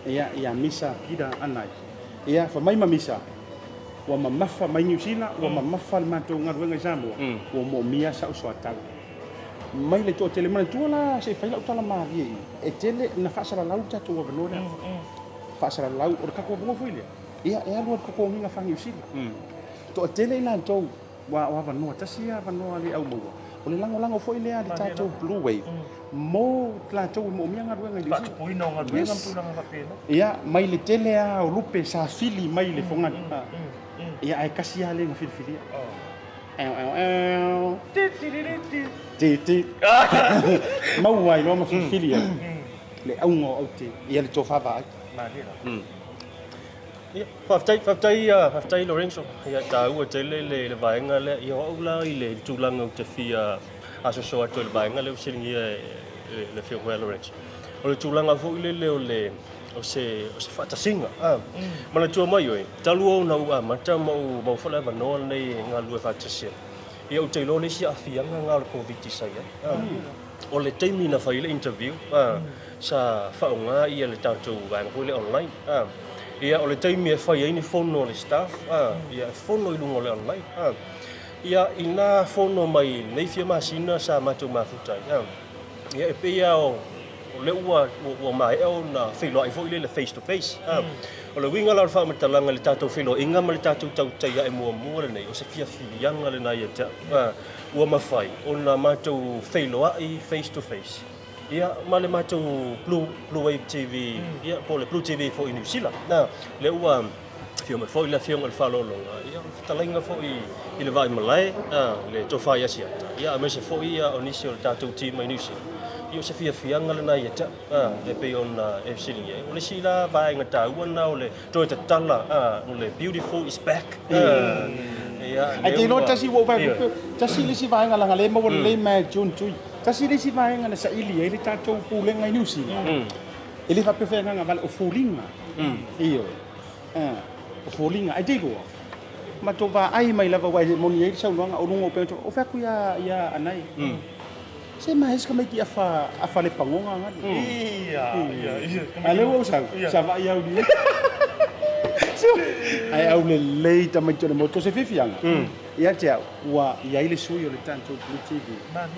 ia misa pida anai. Ia fa mai misa. Wa mamafa mai New Zealand wa mamafa le matou ngaruenga Samoa wa mo mia sa uso atau mai le to tele mana tuala se faila utala mavi e tele na fasara lau tatu wa venora fasara lau o ka ko bongo fuile ia e alu ko minga fa New Zealand to tele na to wa vanua tasia vanua le au mo o le lango foi le ali tatu Bluwave mo plato mo mia ngaruenga New Zealand puino ngaruenga pulanga fa pena ia mai le tele a o lupe sa fili mai le fonga ia ai kasi ale no filfilia. Ti. Mau ai no ma filfilia. Le au ngo au te ia le tofa va. Ia faftai Lorenzo ia tau te le vaenga le ia o la ile tulanga te fia aso atu le vaenga le usilingi le fio Lorenzo. O le tulanga fo ile o le o se fatasinga mana tua mai oi talu o na ua mata mau fala ba no nei nga lue fatasia ia o te lo le si afianga nga le covid sai o le taimi na faile interview sa faunga ia le tatu va ngole online ia o le taimi e fai ni fono le staff ia fono i lungo le online ia ina fono mai nei fia masina sa matu mafutai ia e pia o le ua mai o na filo ai foi le face to face o le winga la fa matalanga le tatou filo inga ma le tatou Tautai e mua nei o se fia fianga le nai ta ua mafai o na matou filo ai face to face ia ma le matou Bluwave TV ia po le BluTV fo New Zealand na le ua fio me foi la fionga le falolo ia talinga foi i le vai malai le tofa ia Asiata ia me se foi ia onisi o le tatou team mai New Zealand io se fianga lana ia ta e pe ona e silinge o le sila vai ngata ua o le toi te tala o le beautiful is back ia ai te no tasi wo vai tasi le si vai ngala le mo le ma June tui tasi le si vai ngala sa ili ele tatou pulenga New Zealand ele fa pe fenga ngala o fulinga io o fulinga ai te go ma to va ai mai lava vai mo ni sa longa o lungo pe o fa ku ya anai se mais como é que a le pangonga ngani ia ale wo sa va ia uli ai au le leita mai tole moto se fifianga ia te wa ia ile sui o le tanto BluTV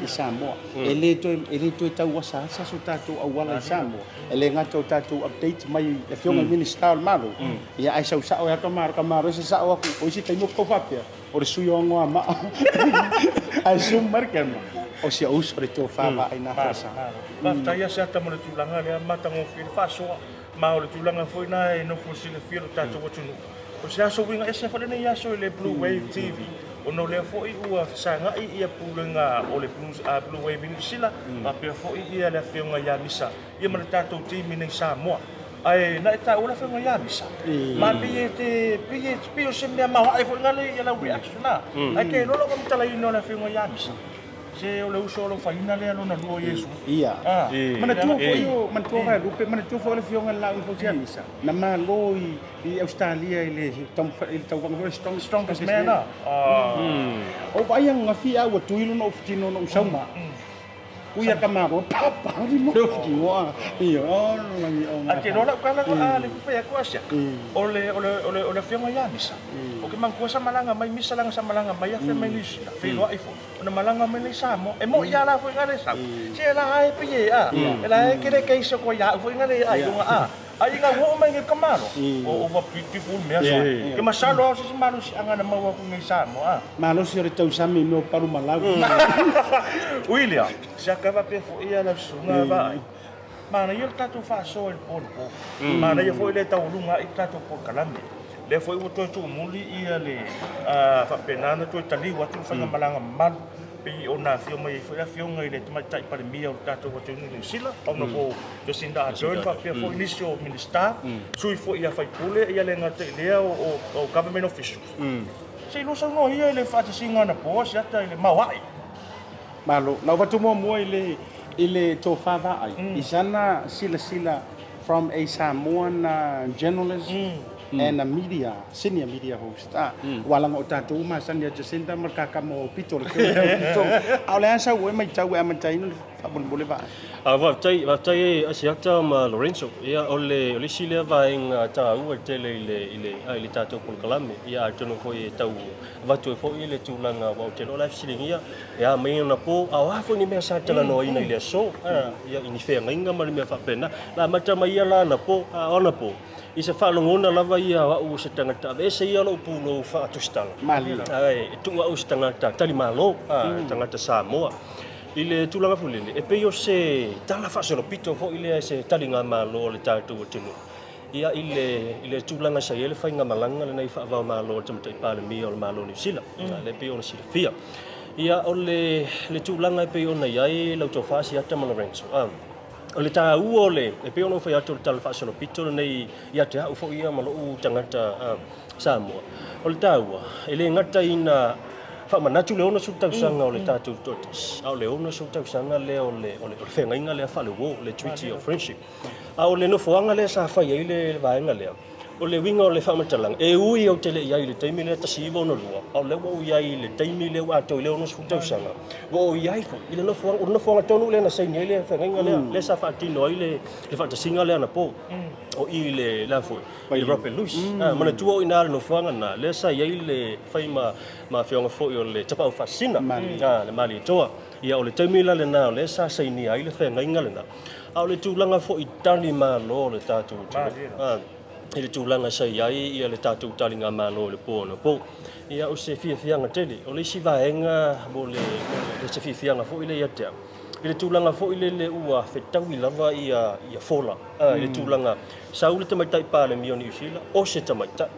i Samoa ele to tau sa so tato au wala Samoa ele ngato tato update mai e fionga minister malo ia ai sa o ya kamaro se sa o ko si temo ko fapia o le sui o ngoa ma ai sum market o sia uso le tō whāwa ai nā whasa. Maftai Asiata mo le tūlanga lea matango whiri whasoa, ma o le tūlanga fwoi nā e no fusi le whiro tātou watunu. O se aso winga e se whanene i aso i le Bluwave TV, o no lea fwoi ua whasanga i ia pūlenga o le Bluwave New Zealand, ma pia fwoi ia le whionga ia misa, ia ma le tātou timi nei Samoa. Ai na ta ula fa ya misa ma pio se me ma ai fo ngale ya la reaction na ai ke no lo kom tala ino la fa ya misa se o le uso lo fa ina le lo na lo yesu ia mana tu fo io man tu va lupe mana tu fo le fio ngala fo ya misa na ma lo i Australia ile tau vang strongest man. 啊 o vai ang ngafi a wa tuilo no fitino no sauma Uia kamaro papa di mo ki wa. Iyo langi o. Ake no la kala ko le fa ko asia. Ole fianga ya misa. O ke mangko sa malanga mai misa lang sa malanga mai fa mai lisi. Fe lo ifo. Ona malanga mai samo. E mo ya la fo ngale sa. Se la ai pe ya. Ela e kere ke iso ko ya fo ngale ai nga ai nga wo mai nge kamaro. O wa beautiful me aso. Ke masalo sa malu si anga na mawa ko ngai samo Malu si ore tau sami no paru malau. William, se acaba pe fo ia la sunga vai. Mana yo tatu fa so el porco. Mana yo foi le tau lunga i tatu por kalame. Le foi o to muli ia le fa penana to tali wa tu fa malanga mal pe ona fio mai foi a fio ngai le tama tai para mia o tatu wa tu ni sila. Ona ko to sinda join fa pe fo inisio minister. Sui fo ia fai pule ia le ngate le o government officials. Se lo sa no ia le fa singa na po se ata le mawai. Malo, na watu mo ile to fava ai. Isana sila from a Samoan journalist and a media, senior media host. Walang o tatu masanya Jacinta makaka mo pitol. Aule asa we mai tau amatai no boleh ba. Vatai Asiata Lorenzo. Ia ole sile vaing tau ile tatu pun kalame. Ia tono foi tau vatu foi ile tulanga wa telo live streaming ia mai na po awa foi ni mesa tela no ina ile so. Ia ini fe nginga mali me fa pena. La mata mai la na po ona po. Isa falongona lava ia wa se tangata ese ia lo pulo fa tustala. Mali. Ai tu wa tangata tali malo tangata Samoa. Ile tulanga fulile e pe yo se tala fa solo pito fo ile se talinga malo le tatu tinu ia ile tulanga sa ile fa ngamalanga le nei fa va malo tamta ipale mi o malo ni sila le pe yo si fia ia ole le tulanga pe yo na ia lo to fa si ata Lorenzo ole ta uole e pe yo fa ya to tala fa solo pito nei ia te u fo ia malo u tangata Samoa ole ta ua ile ngata ina fa manatu le ona sultau sanga o le tatu totis au le ona sultau sanga le ole fenga inga le fa le wo le treaty of friendship au le no foanga le sa fa ye le vaenga le o le winga o le fa matalang e ui o tele ia le taimi le tasi wo no lua au le wo ia le taimi le wa to le ona sultau sanga wo ia fo ile no foanga tonu le na sai ni le fenga inga le sa fa tino ile le fa tasinga le na po o ile la fo i rope luis mana tuo ina no foanga na le sa ia le faima ma fionga fo yo le tapa fascina le mali toa ia o le taimila le na le sa sai ni ai le fenga inga le na au le tulanga fo i tani ma lo le tatu ile tulanga sai ai ia le tatu talinga ma lo le po ia o se fianga tele o le sivaenga mo le se fianga fo ile ia te ile tulanga fo ile le ua fetau i lava ia fola ile tulanga saule te mai tai pale mio ni usila o se te mai tai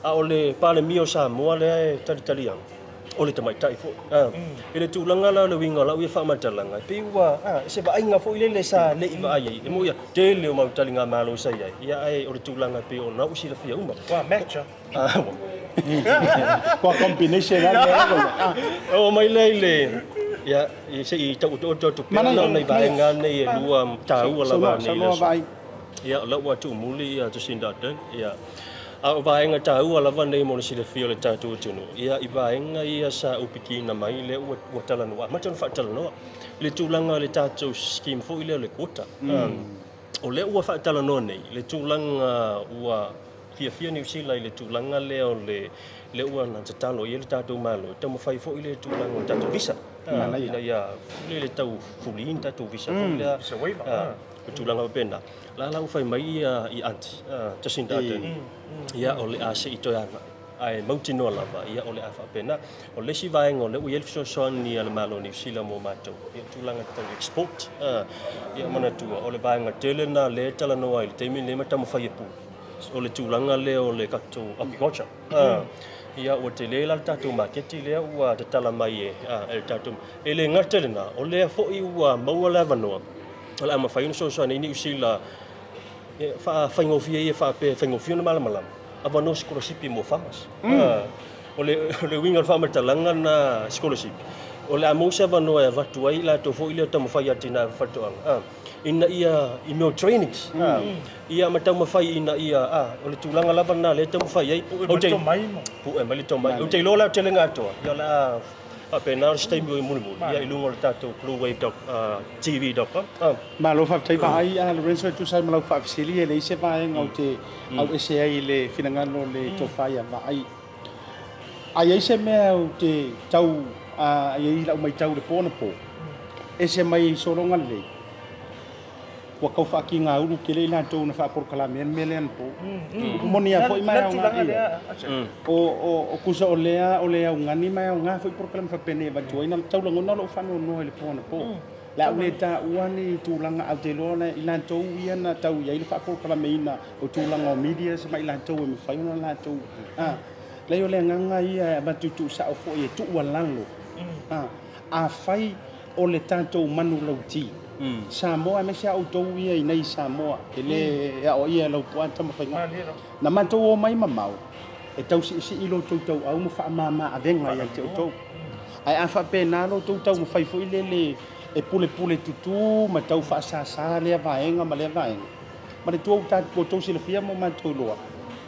a ole pale mio Samoa le talitaliang ole te mai tai fo ile tulanga la le winga la u fa matalanga pe ua se ba inga fo ile le sa le iwa ai e mo ia te le o talinga malo sai ia ai ole tulanga pe ona u sila fia uma wa matcha kwa combination o mai le ya se i tau to pe na nei vaenga nei lua tau la va nei ya la wa tu muli ya tu sinda den ya a vaenga tau la va nei mo si le fio le tatu tunu ya i vaenga ia sa upiki na mai le wa tala no ma ton fa tala no le tulanga le tatu scheme fo ile le kota o le wa fa tala no nei le tulanga wa fia ni sila ile tulanga le ua na tatalo ile tatu malo tamo fai fo ile tulanga tatu visa ila ya le tau fulin tatu visa ile se waiva tulanga pena la fai mai i anti tasinda ten ya ole ase itoyana ai mautino lava ia ole afa pena ole si vaenga ole uel so ni al malo ni sila mo mato ia tulanga tau export ia mana tua ole vaenga tele na le tala no ai te mi le mata mo fai pu ole tulanga le ole kato agriculture ia o te le la tatu market le ua te tala mai el tatu ele ngatele na ole fo i ua mau la vanoa ole ama fai no so ni usila fa ngofia ia fa pe ngofia na malama avano scholarship mo famas ole winga fa matalanga na scholarship ole amosa vano e vatu ai la to fo ile to mo fai atina fatoanga ina ia email trainings ia mata mo fai ina ia ole tulanga lava na le to mo fai ai o te mai pu e mali to mai o te lola te lenga to ia la Pena stay muli ya ilungo tato Bluwave TV.com. Ma lo fa tai vai a Lorenzo tu sai ma lo fa fisili e le se vai ngau te au ese ai le finangalo le tofai vai. Ai se me au te tau ai la mai tau le pona po. Ese mai solonga le. Wa kau fa ki nga uru kele la to na fa por kala melen po. Monia foi mai nga o kusa o lea ngani mai nga foi por kala fa pene ba joina tau la ngona lo fa no le pona po. La uleta uani tulanga au te lona ila to ia na tau ia le fa por kala meina o tulanga o media se mai la to me fa na la to. Le yo le nganga ia ba tu sa o fo e tu walango. A fai o le tanto manu lauti. Samoa me se auto ia nei Samoa ele o ia lo puanta ma fai na manto o mai mamau e tau si ilo tau au mo fa mama avenga ia tau ai a fa pena lo tau mo fai foi lele e pule tutu ma tau fa sa le vaenga ma le vaenga ma le tu ta ko si le fia mo manto lo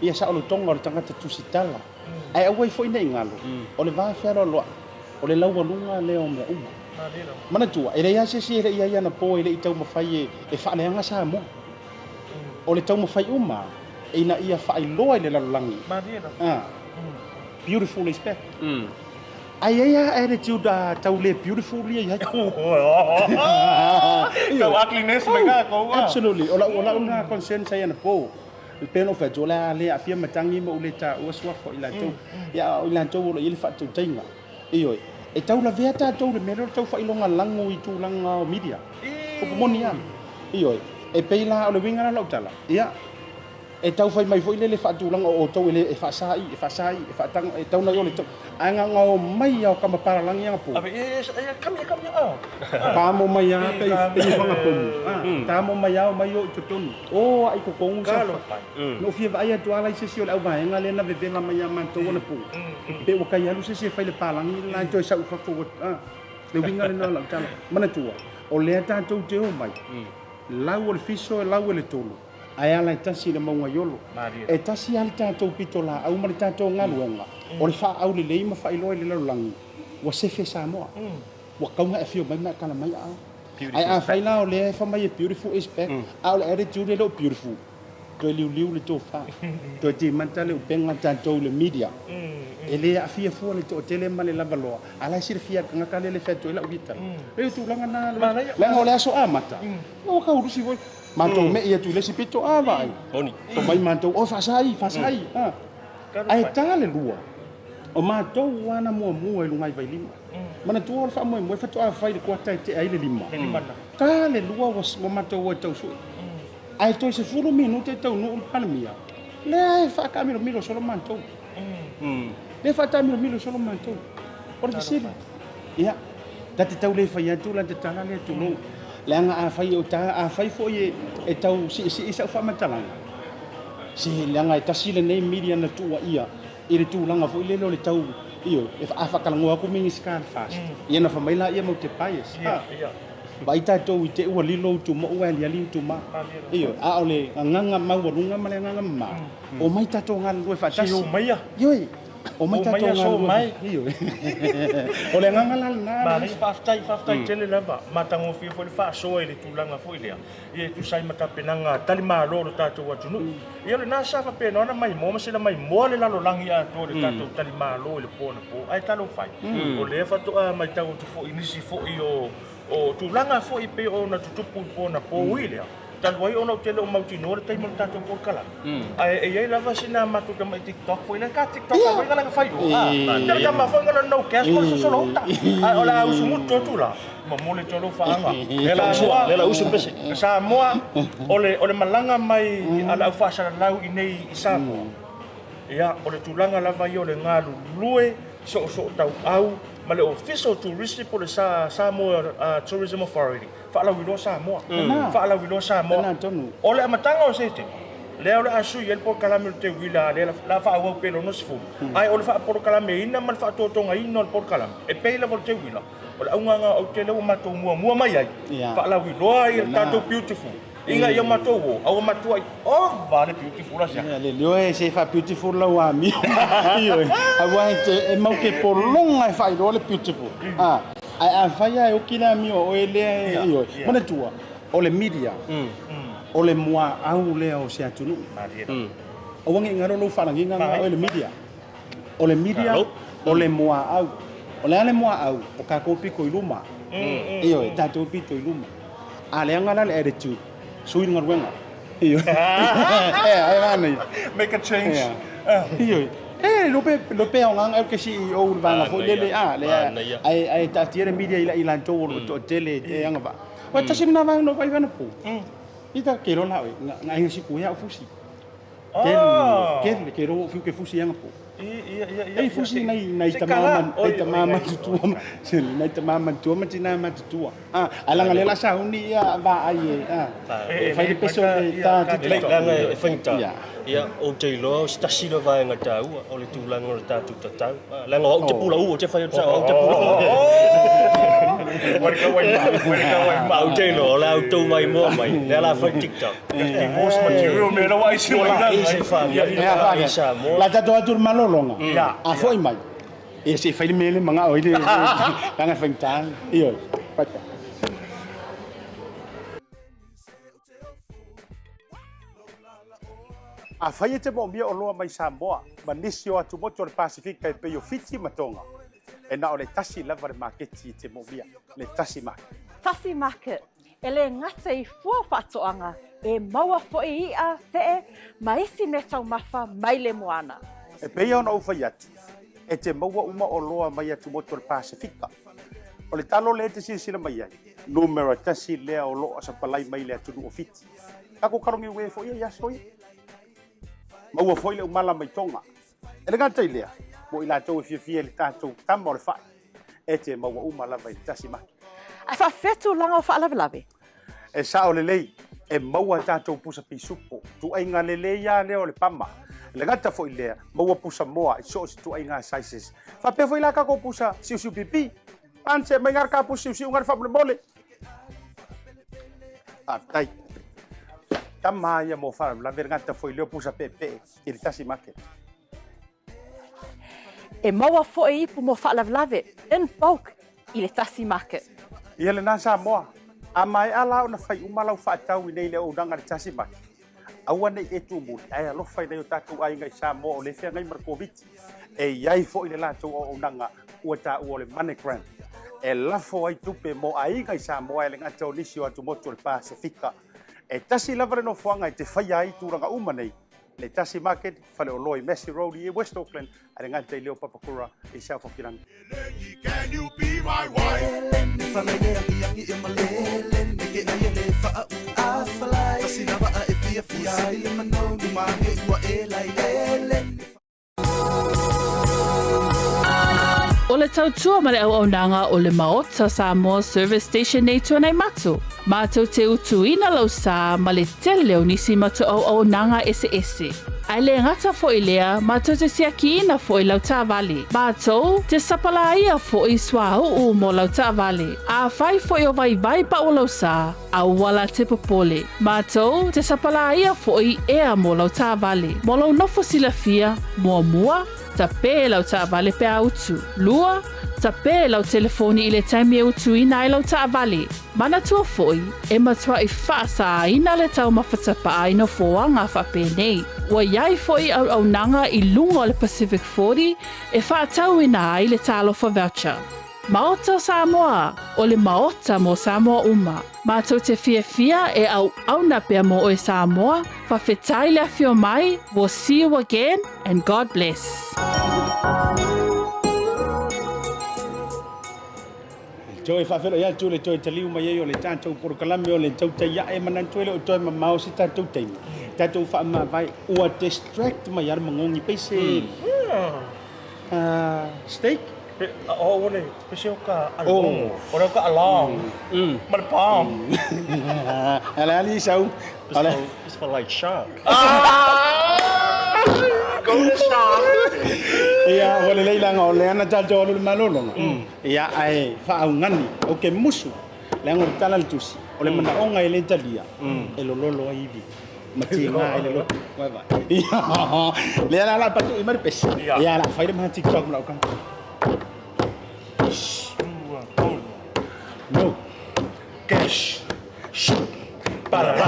ia sa lo tonga o tanga tu sitala ai au foi nei ngalo o le va fa lo o le laua lunga le o me mana tua ele ia se ele ia na po ele tau mafai e fa leanga sa mo o le tau mafai uma e na ia fa i loa le lalangi beautiful respect ai ia attitude tau le beautiful ia Kau ugliness mega kau absolutely ola una concern saya na po il peno fa jola le afia matangi mo le ta o swa fo ila tau ya ila tau lo ile fa tu tainga iyo e tau la vea tau le mero tau fa ilonga lango i tu langa o media o monia iyo e peila o le winga na lautala ia e tau fai mai foi le fa tu langa o tau ele e fa sai e fa tang e tau na yo le tau anga ngo mai o kama para langi nga po abe kami pa mo mai a pe fa nga po ta mo mai o mai o tutun o ai ko kong sa no fia vai a tu ala se si o au vai nga le na bebe la mai man to na po pe o kai alu se fai le palangi la to sa fa fo le winga le na la tala mana tua o le ta to te o mai lau o fiso e lau le tolo ai ala tasi le maunga yolo e tasi al tatou pitola au mari tatou ngaluenga o le fa au le leima fa ilo le lalangi wa sefe Samoa wa kaunga e fio mai na kana mai au ai a faila o le fa mai beautiful respect au le attitude le beautiful to liu le to fa to ti mantale o penga tatou le media ele a fia fo le to tele male lavaloa ala sir fia ngaka le feto ela ubita e tu langa na la ngole aso amata o ka urusi voi manto me ia tu le sipito vai Oni o mai manto o fa sai ai tale lua o manto wana mo e lungai vai lima mana tu o fa mo fa to a fai le kwata te ai le lima tale lua o manto o tau su ai to se fulu minuto tau no palmia le fa camino solo manto le fa camino solo manto por decir ia dati tau le fa ia tu la te tala le tu no langa a fai o ta a fai fo e tau si sa fa matalanga si langa tasi le nei media na tua ia e le tu langa fo le le tau io e fa kala ngoa ku mingi scan fast ia na fa mai la ia mo te pais vai ta to i te ua lilo tu mo ua li tu ma io a ole nganga ma wa lunga ma le nganga ma o mai ta to ngal lo fa tasi o mai yo o mai ta to ngal io o le nganga la na ma le faftai tele lava matango fi fo le fa so ele tu langa fo ile e tu sai mata penanga tali ma lo ta to wa tunu ia le na sa fa pe no na mai mo se la mai mo le la lo langi a to le ta to tali ma lo le po ai ta lo fai o le fa to mai ta tu fo inisi fo io o tu langa fo i pe o na tu po na po ile tal wai ona tele o mauti no tai mo ta to por kala ai ai lava sina ma tu ka mai TikTok fo ina ka TikTok ai ka la fai o tal ka ma fo ngala no cash mo so lo ta ai ola usu mucho tu la ma mo le tolo fa anga lela usu pese Samoa ole malanga mai ala fa sa lau i nei Samoa ia ole tulanga lava i ole ngalu lue so tau au ma le official tourist po le Samoa Tourism Authority fa la wilo Samoa ole amatanga o sete le ole asu yel po kala me te wila le la fa wa pelo no sfu ai ole fa por kala me ina mal fa to tonga ino por kala e pe la te wila ole unga o te le ma to mua mai ai fa la wilo ai tato beautiful Inga ia matou, au matua. Oh, vale beautiful la sia. Le leo se fa beautiful la wa mi. Io. Awa e mau ke polonga fa i le beautiful. A fa ya o kila mi o ele io. Mana tua. O le media. O le moa au le o se atunu. O wangi ngaro lo fa ngi nga o le media. O le media, o le moa au. O le ale moa au, o ka kopi ko iluma. Io, tato pi ko iluma. Ale ngala le attitude. Sui ngar wenga. Io. Ai mani. Make a change. Io. Lo pe ngang el ke CEO banga fo le le ai ta tiere media ila to tele yang ba. Wa ta sim na bang no vai vana pu. Ita ke ro na ngai si ku ya fusi. Ke ro fu ke fusi yang pu. Iya fusi nai tamaman tutua sel nai tamaman tua matina matua alanga lela sa uni ya ba ai fai de peso ta langa fenta ya o te lo stasi lo vai ngata u o le tulanga o ta tu ta langa o te pula u o te fai o te pula ma o te lo la o to mai mo mai la fai TikTok divorce material me la wai si la ta do malo longa a foi mai e se fai mele manga o ile kanga fentan io pata a fai te mo mia o loa mai Samoa manisio atu mo le Pacific kai pe yo fiti matonga e na o le Tasi Market te mo mia le Tasi Market. Tasi Market ele ngata I fua whatoanga e maua foi ia te maisi me tau mafa mai le moana. E peia ona ufa yati, e te maua uma o loa mai atu moto le Pasifika. O le talo le te sila mai ai, numero tasi lea o loa sa palai mai le atu o fiti. Ako karongi ue fo ia yasoi. Maua foi le umala mai tonga. E le gata lea, mo ila tau e fia le tātou tama o le whai. E te maua umala mai Tasi Market. Ai whawhetu langa o whaalawelawe? E sa o le lei, e maua tātou pusa pisupo, tu ainga le lei ya leo le pama. Le gata foi lea, maua pusa moa, I so si tu ainga sizes. Fa pe foi la ka ko pusa siu pipi. Anse mai ngar ka pusa siu ngar fa mole. Tai. Tama ya mo fa la vergata foi leo pusa pepe, il Tasi Market. E maua foi pu mo whaalawelawe, in bulk, I le Tasi Market. Ia le nasa moa, a mai ala o na fai umalau whaatau I nei le o danga le Tasi Market. Aua nei e tu muli, ai alo fai nei o tātou ai ngai Samoa o le whea ngai Markoviti. E iai fo I le lātou o nanga ua tā ua le MoneyGram. E lafo ai tupe mo ai ngai Samoa e le ngata o nisi o atu motu le Pasifika. E tasi lava le no fuanga I te whai ai tūranga uma nei. Le Tasi Market, whale o loi Messi Road I West Auckland, a le ngata I leo papakura I South Auckland. Can you be my wife? O le tautua ma le auaunanga o le Maota Samoa Service Station nei tuanai matu. Mātou te utuina lau sā ma le tele o nisi matu auaunanga ese. Ai le ngata fo I lea, mātou te siakiina fo I lau tāwale. Mātou te sapalaia fo I swāhu mo lau tāwale. A whai fo I o vai pa o lau sā, a wala te popole. Mātou te sapalaia fo I ea mo lau tāwale. Mo lau nofo silafia, mua, ta pē lau tāwale pe autu. Lua, ta pē lau telefoni I le taimi e utu ina I lau tāwale. Mana tua foi, e matua I whaasa ina le tau mawhatapa a ino foanga whape nei. Wa iai foi au nanga I lunga o le Pacific 40, e whaatau ina ai le talofa voucher. Maota Samoa, o le Maota mo Samoa uma. Mātou te fia e au na pia mo o Samoa, whawhetai le awhio mai, we'll see you again, and God bless. Joe whawhero ia tū le toi taliu mai o le tātou porokalame o le tautai ia e manan tuele o toi mamao si tātou teimi. Tātou whaama vai ua distract mai ar mangongi peise. Steak? Ole, pese o ka along. Ora ka along. Ma le palm. Ali sau. It's for like shark. Go to shark. Ia, wale leilanga o le ana tātou alu malolonga. Ia, ai, whaau ngani, o ke musu. le ngol tala le tusi o le mana onga ele talia e lo lolo ivi matinga ele lo vai vai le la patu i mari pes ya la fai ma TikTok la kan no cash parara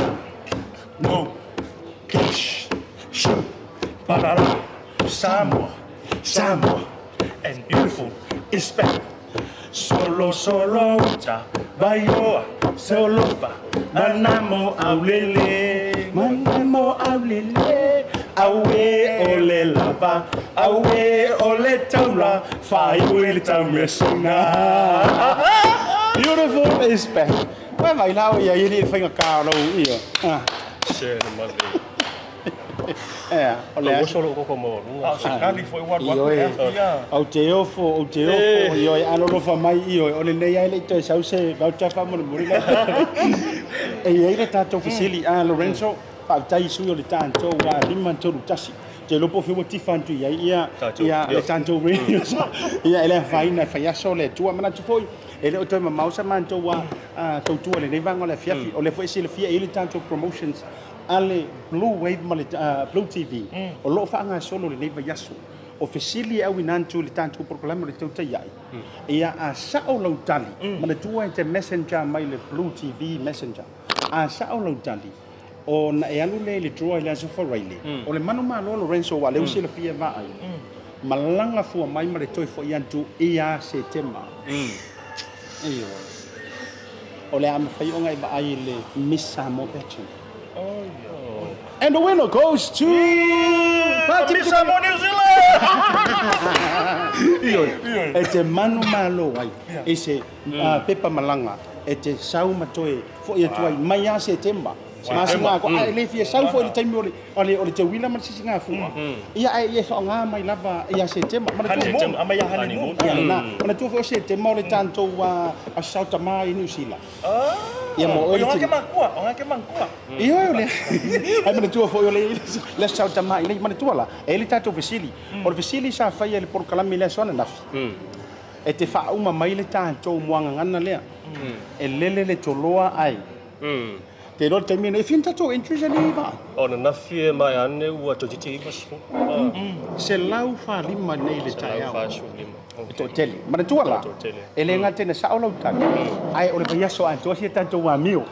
no cash parara Samoa and beautiful is back solo ta bayo solo ba manamo aulele awe ole lava awe ole taula fai ole tamesuna beautiful is back vai vai lá e aí ele foi caro iyo Share the money. Olha solo como Sakali foi o au te ofo io ano lo fa mai io ole nei ai le te sau se va ta fa mo muri e ia le tato fasili a Lorenzo fa tai su le tanto wa lima to tasi te lo po fi mo ti fantu ia le tanto radio ia ele fai na fa so le tua mana tu foi ele o te mausa manto wa to tu le nei vanga le fiafi o le foi se le fia ele tanto promotions ale Bluwave ma le BluTV o lo fa nga solo le nei va yaso officially au inantu le tanto programa le Tautai ia a sa o lo tali ma le tua te messenger mai le BluTV messenger a sa o lo tali o na e alu le draw le aso for Riley o le manu malo Lorenzo wa le usi le fia va ai malanga fu mai ma le toi fo iantu ia setema iyo o le am fai o ngai ba ai le Miss Samoa Betchen. And the winner goes to Miss Samoa New Zealand. Ete manu malo ai. Ese pepa malanga. Ete sau matoe fo ia tuai mai a September. Masinga ko ai le fia sau fo le time ole te wila man sisinga fu. Ia ai so nga mai lava ia September. Honeymoon, ama ia honeymoon. Na, mana tu fo September le tanto wa a South Mai New Zealand. Ia mo o ke mangkua. Iyo le. Ai mana tu fo le South Mai le mana tu la. Ele tato vesili. O vesili sa fai le por kalami le sona naf. E te fa uma mai le tanto moanga ngana le. E lele le toloa ai. Te ro te mine finta to intrusion iva. O na fie mai ane ua to titi iva sfu. Se lau fa lima nei le tai au. Fa sfu lima. To tele. Mana tu la. Ele ngate na sa olau tani. Ai ole vai so anto si tanto wa mio.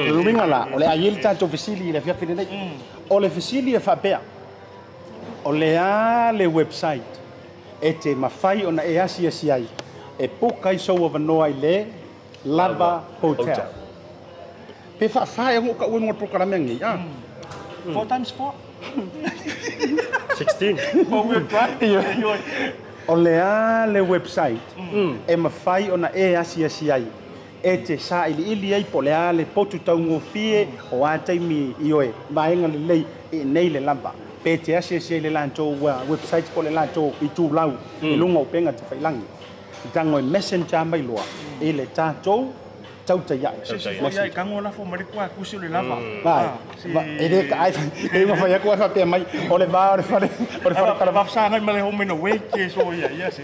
Luminga la ole ai tanto vesili le fia fine nei. Ole vesili e fa bea. Ole a le website. E te mafai ona e asi ai. E pokai so wa no ai le Lava Hotel. Pe fa fa e ka un programa ngi 4 times 4 16 4 drive o le website e mafai ona e asi ai e te sa ili ai po le potu tau ngofie o ataimi ioe vaenga le lei e nei le lamba pe te asi le lanto website po le lanto i tu lau i lunga o penga te failangi tango e messenger mai loa e le tatou Tautai. Ia kango la fo mari kwa kusi le lava. Vai. Ele ai ele foi com essa pé mai o le va o fare para va sana me home no way que so ia se.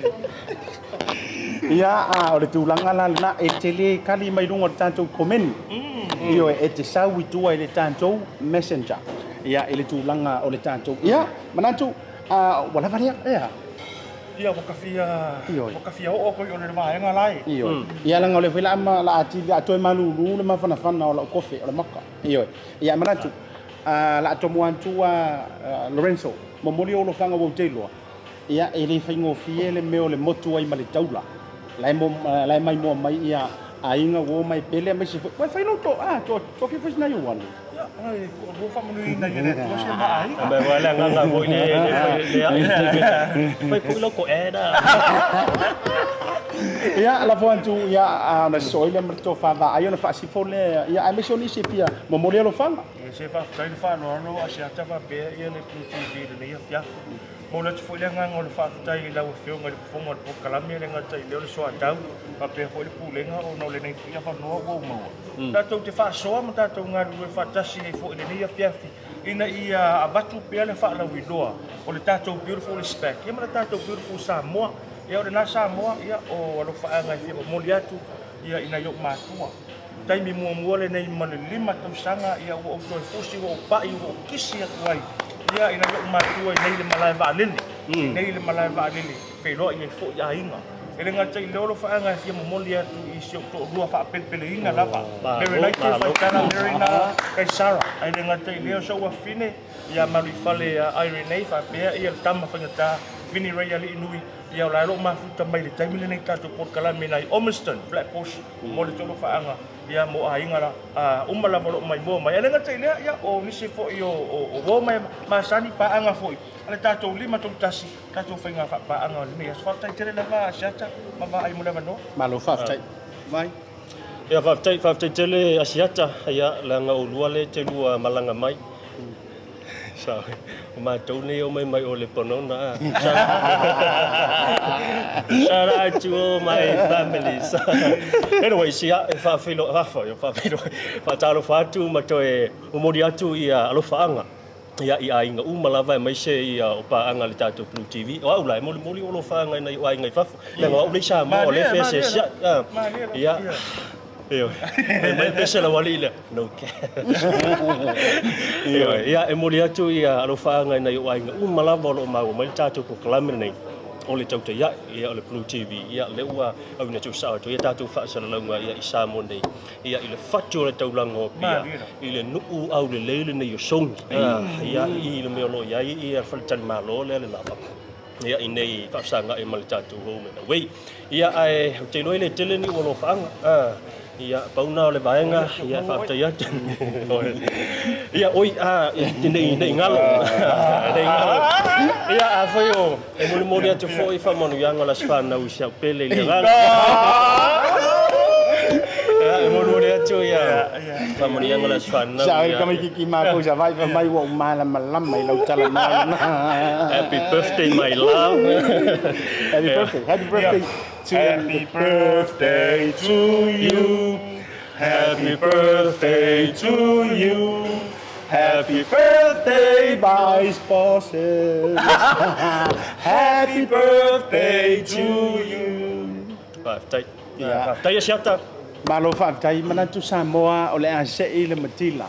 Ia o le tulanga la na e tele kali mai lungo tanto komen. Io e te sawi tu ele tanto messenger. Ia ele tulanga o le tanto. Ia manantu wala varia ia. Ia wakafia o ko ona vai nga lai. Ia langa le vela ma la ati la to malulu le ma fana o la kofe o la maka. Ia manatu la to moantu Lorenzo momoli o lo fanga o telo. Ia ele faingo fiele me o le motu ai male taula. Lai mai mo mai ia ainga wo mai pele mai se vai fai no to fi fai na yo wan. Ai ko fa manu ina yene to se mai. Ba wala nga bo ni fai ko lo ko era. Ia la fontu ia na soile merto fa va ai ona fa si fole ia ai meso ni se pia momoli lo fanga. Se fa tai fa no Asiata Pio ia le BluTV le ia fia. Mola te foi lenga ngol fa tai la o fio ngal fongo po kalami lenga tai le so atau pa pe foi pu lenga o no le nei fia fa no go mo. Ta to te fa so ma ta to ngal we fa tasi nei foi le ia fia ina ia abatu pe le fa la widoa o le ta to beautiful respect. Ia ma ta to beautiful Samoa. Ia o le na Samoa ia o lo fa ngai fia mo liatu ia ina yo matua. taimi mua le nei male lima tausanga ia o toi fusi o pai o kisi atu ai ia ina yo matua nei le malai valili nei le malai valili pe lo ia fo ia inga ele ngata i lolo fa anga fia momoli atu i sio to rua fa pele inga lava le like fa kana merina kai sara ai le ngata i leo so wa fine ia mali fale irene fa pe ia tama fangata vini reali inui ia la ro ma futa mai le taimi le nei tato por kala menai Omiston Black Bush mo le tolo fa anga ia mo ainga la umala mo mai mo mai ele ngata ile ia o nisi fo io o mai masani pa anga fo ale tato lima to tasi tato fainga fa pa anga le asfalta tere la va Asiata ma va ai mo le no malo fa tai vai ia fa tai tele Asiata ia la nga ulua le te lua malanga mai sa ma tau ne o mai o le ponona sara tu my family anyway sia fa filo fa talo fa tu ma toe o mori atu ia alo faanga ia inga malava mai se ia o pa anga le tatu BluTV o au lai moli o lo faanga na ia inga fa le o le sa mo le fese ia Io, mai pesa la walila, no ke. Ia e mori atu ia alo faanga na i wainga malava lo mau mai tatu ko kalamere nei. O le Tautai ia o le BluTV ia le ua au na tu sa to ia tatu fa sa launga ia i Samoa nei. Ia i le fatu le taulango pia. I le nuu au le leile nei o songi. Ia i le meolo ia faltan malo le lava. Ia i nei fa sanga e mal tatu ho me. Wei ia ai te loile le tele ni o lo faanga. Ia pauna le vaenga ia fa ia ia oi nei ngalo ia a foi o e mo atu foi fa monu yanga la sfana u sia pele le ngalo e mo atu ia fa monu yanga la sfana sa kami kiki ma ko sa vai mai wa mala malam mai lau tala na happy birthday my love happy birthday Happy birthday to you. Happy birthday to you. Happy birthday, vice bosses. Happy birthday to you. Tai Asiata. Malo fa tai manatu Samoa o le ase ile matila.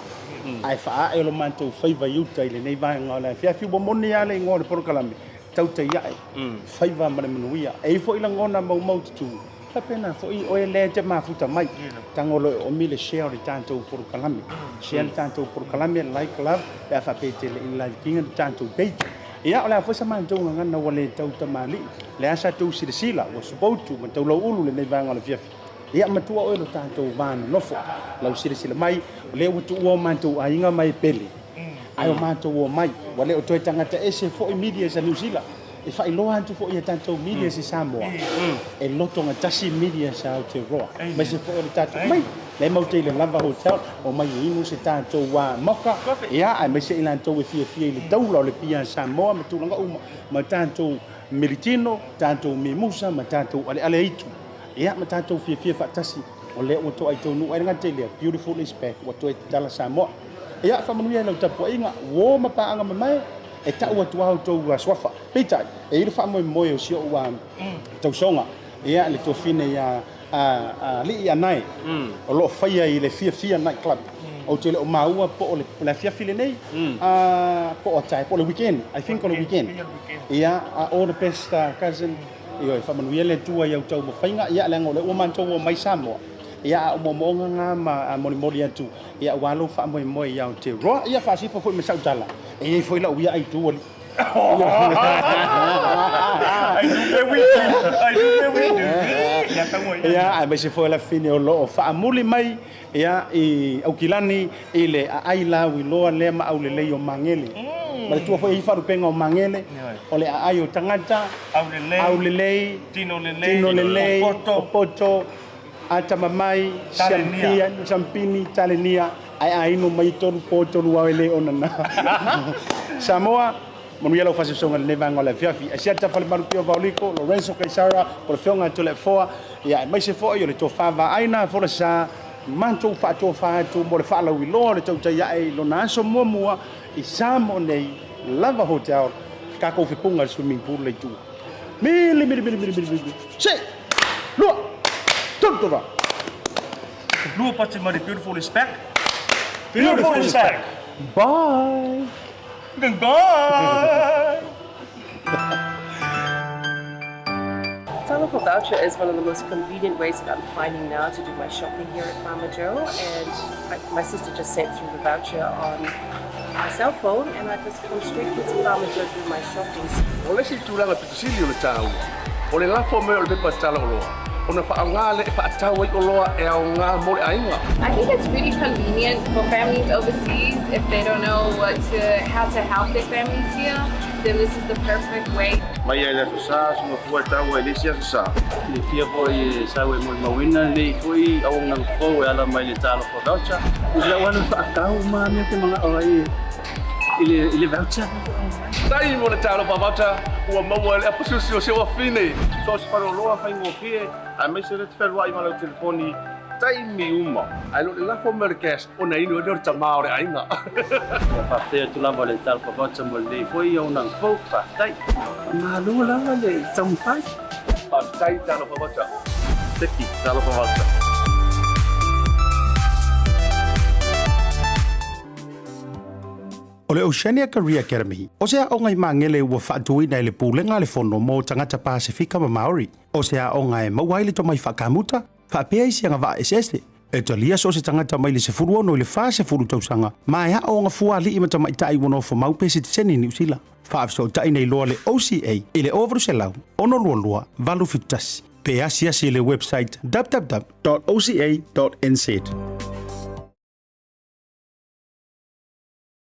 Ai fa e lo mantu faiva yuta ile nei vai ngola. Fia fi bo moni ale ngol por kalame. Tautai ai faiva mana manuia e fo ila ngona mau tu fa pena fo i o ele te mafuta mai tangolo o mile share tanto por kalame share tanto por kalame like love ya fa pete le live king tanto bait ia ola fo sama ndo ngana wale tauta mali le asa tu sila was supposed to man taulo ulu le nei vanga le fiafi ia matua o lo tanto van no fo la sila mai le utu o manto ainga mai pele ai o mato o mai wale o toi tangata ese fo media sa New Zealand e fa ilo antu fo ia tanto media se Samoa e loto nga Tasi media sa Aotearoa mai se fo o tanto mai le mau te le lava hotel o mai inu se tanto wa moka ia ai mai se ilanto e fia le taula o le pia Samoa ma tulanga uma ma tanto militino tanto mimusa ma tanto ale itu ia ma tanto fia fa Tasi o le o to ai tonu ai nga te le beautiful respect o to tala Samoa ia fa manuia no tapu inga wo mapa anga mai e ta ua tua to swafa pita e ile fa mo o sio wa to songa ia le to fine ia li ia nai o lo faia ile fia night club o te le o maua po le fia file nei po o tai po le weekend I think on the weekend ia all the best cousin ia fa manuia le tua ia to mo fainga ia le ngole o man to mai Samoa ia o monga nga ma moli atu ia walo fa mo ia te ro ia fa si fo me sa tala e foi la ia ai tu I do ia ai se foi la fine o lo fa muli mai ia i au kilani ile ai la wi lo le ma au le o mangele ma tu foi fa rupenga o mangele o le ai o tangata au le tino le poto ata mamai champini talenia ai no mai tonu potonu wa ele onana Samoa monu yelo fasi songa le vanga la fiafi Asiata Pio Vaoliko Lorenzo Kaisara por fionga to le foa ya mai se foa yo le to fava aina Folasa manto fa to mo le fa la wi lo le Tautai ai lo na so mo i Samoa nei lava hotel ka ko fipunga swimming pool le tu mili se lo Tontora Lua pati mari beautiful is back. Beautiful is back. Bye. Goodbye. Telephone voucher is one of the most convenient ways that I'm finding now to do my shopping here at Farmer Joe, and my sister just sent through the voucher on my cell phone, and I just come straight to Farmer Joe to do my shopping. Ole si tulanga pitusili ole tau. Ole lafo me ole pepa tala oloa. Ona whaangale e whaatau ai oloa e au ngā mole ainga. I think it's really convenient for families overseas if they don't know how to help their families here. Then this is the perfect way. Mai ai la sa suma fua tau ai lesia sa. Le fia foi sau e mo mawina le foi au ngang fo e ala mai le talo for voucher. Ila wana whaakau ma me te mga orai ile voucher. Tai mo le talo pa voucher ua maua le apususi o sewa fine. So se paro loa whai ngofie a me se le te whai ma le telefoni tai mi uma. Ai lo le lafo merkes o nei no le tamao le ainga. Pa te tu lava le talo for voucher mo le foi au ngang fo pa tai. Ma lu lava le tampai. Pa tai talo pa voucher. Teki talo pa voucher. O le Oceania Career Academy, o sea o ngai mangele ua whaatui nei le pūlenga le fono mo tangata Pasifika ma Maori. O sea o ngai mauai le tomai whakamuta, whaapea isi anga wa eseste. E talia so se tangata mai le se furu ono le wha se furu tausanga. Mai ha o nga fua li ima tamai tai wano fo maupesi te seni New Zealand. Whaafso tai nei loa le OCA, ile overu se lau, ono lua lua, valu fitasi. Pe asi le website www.oca.nz.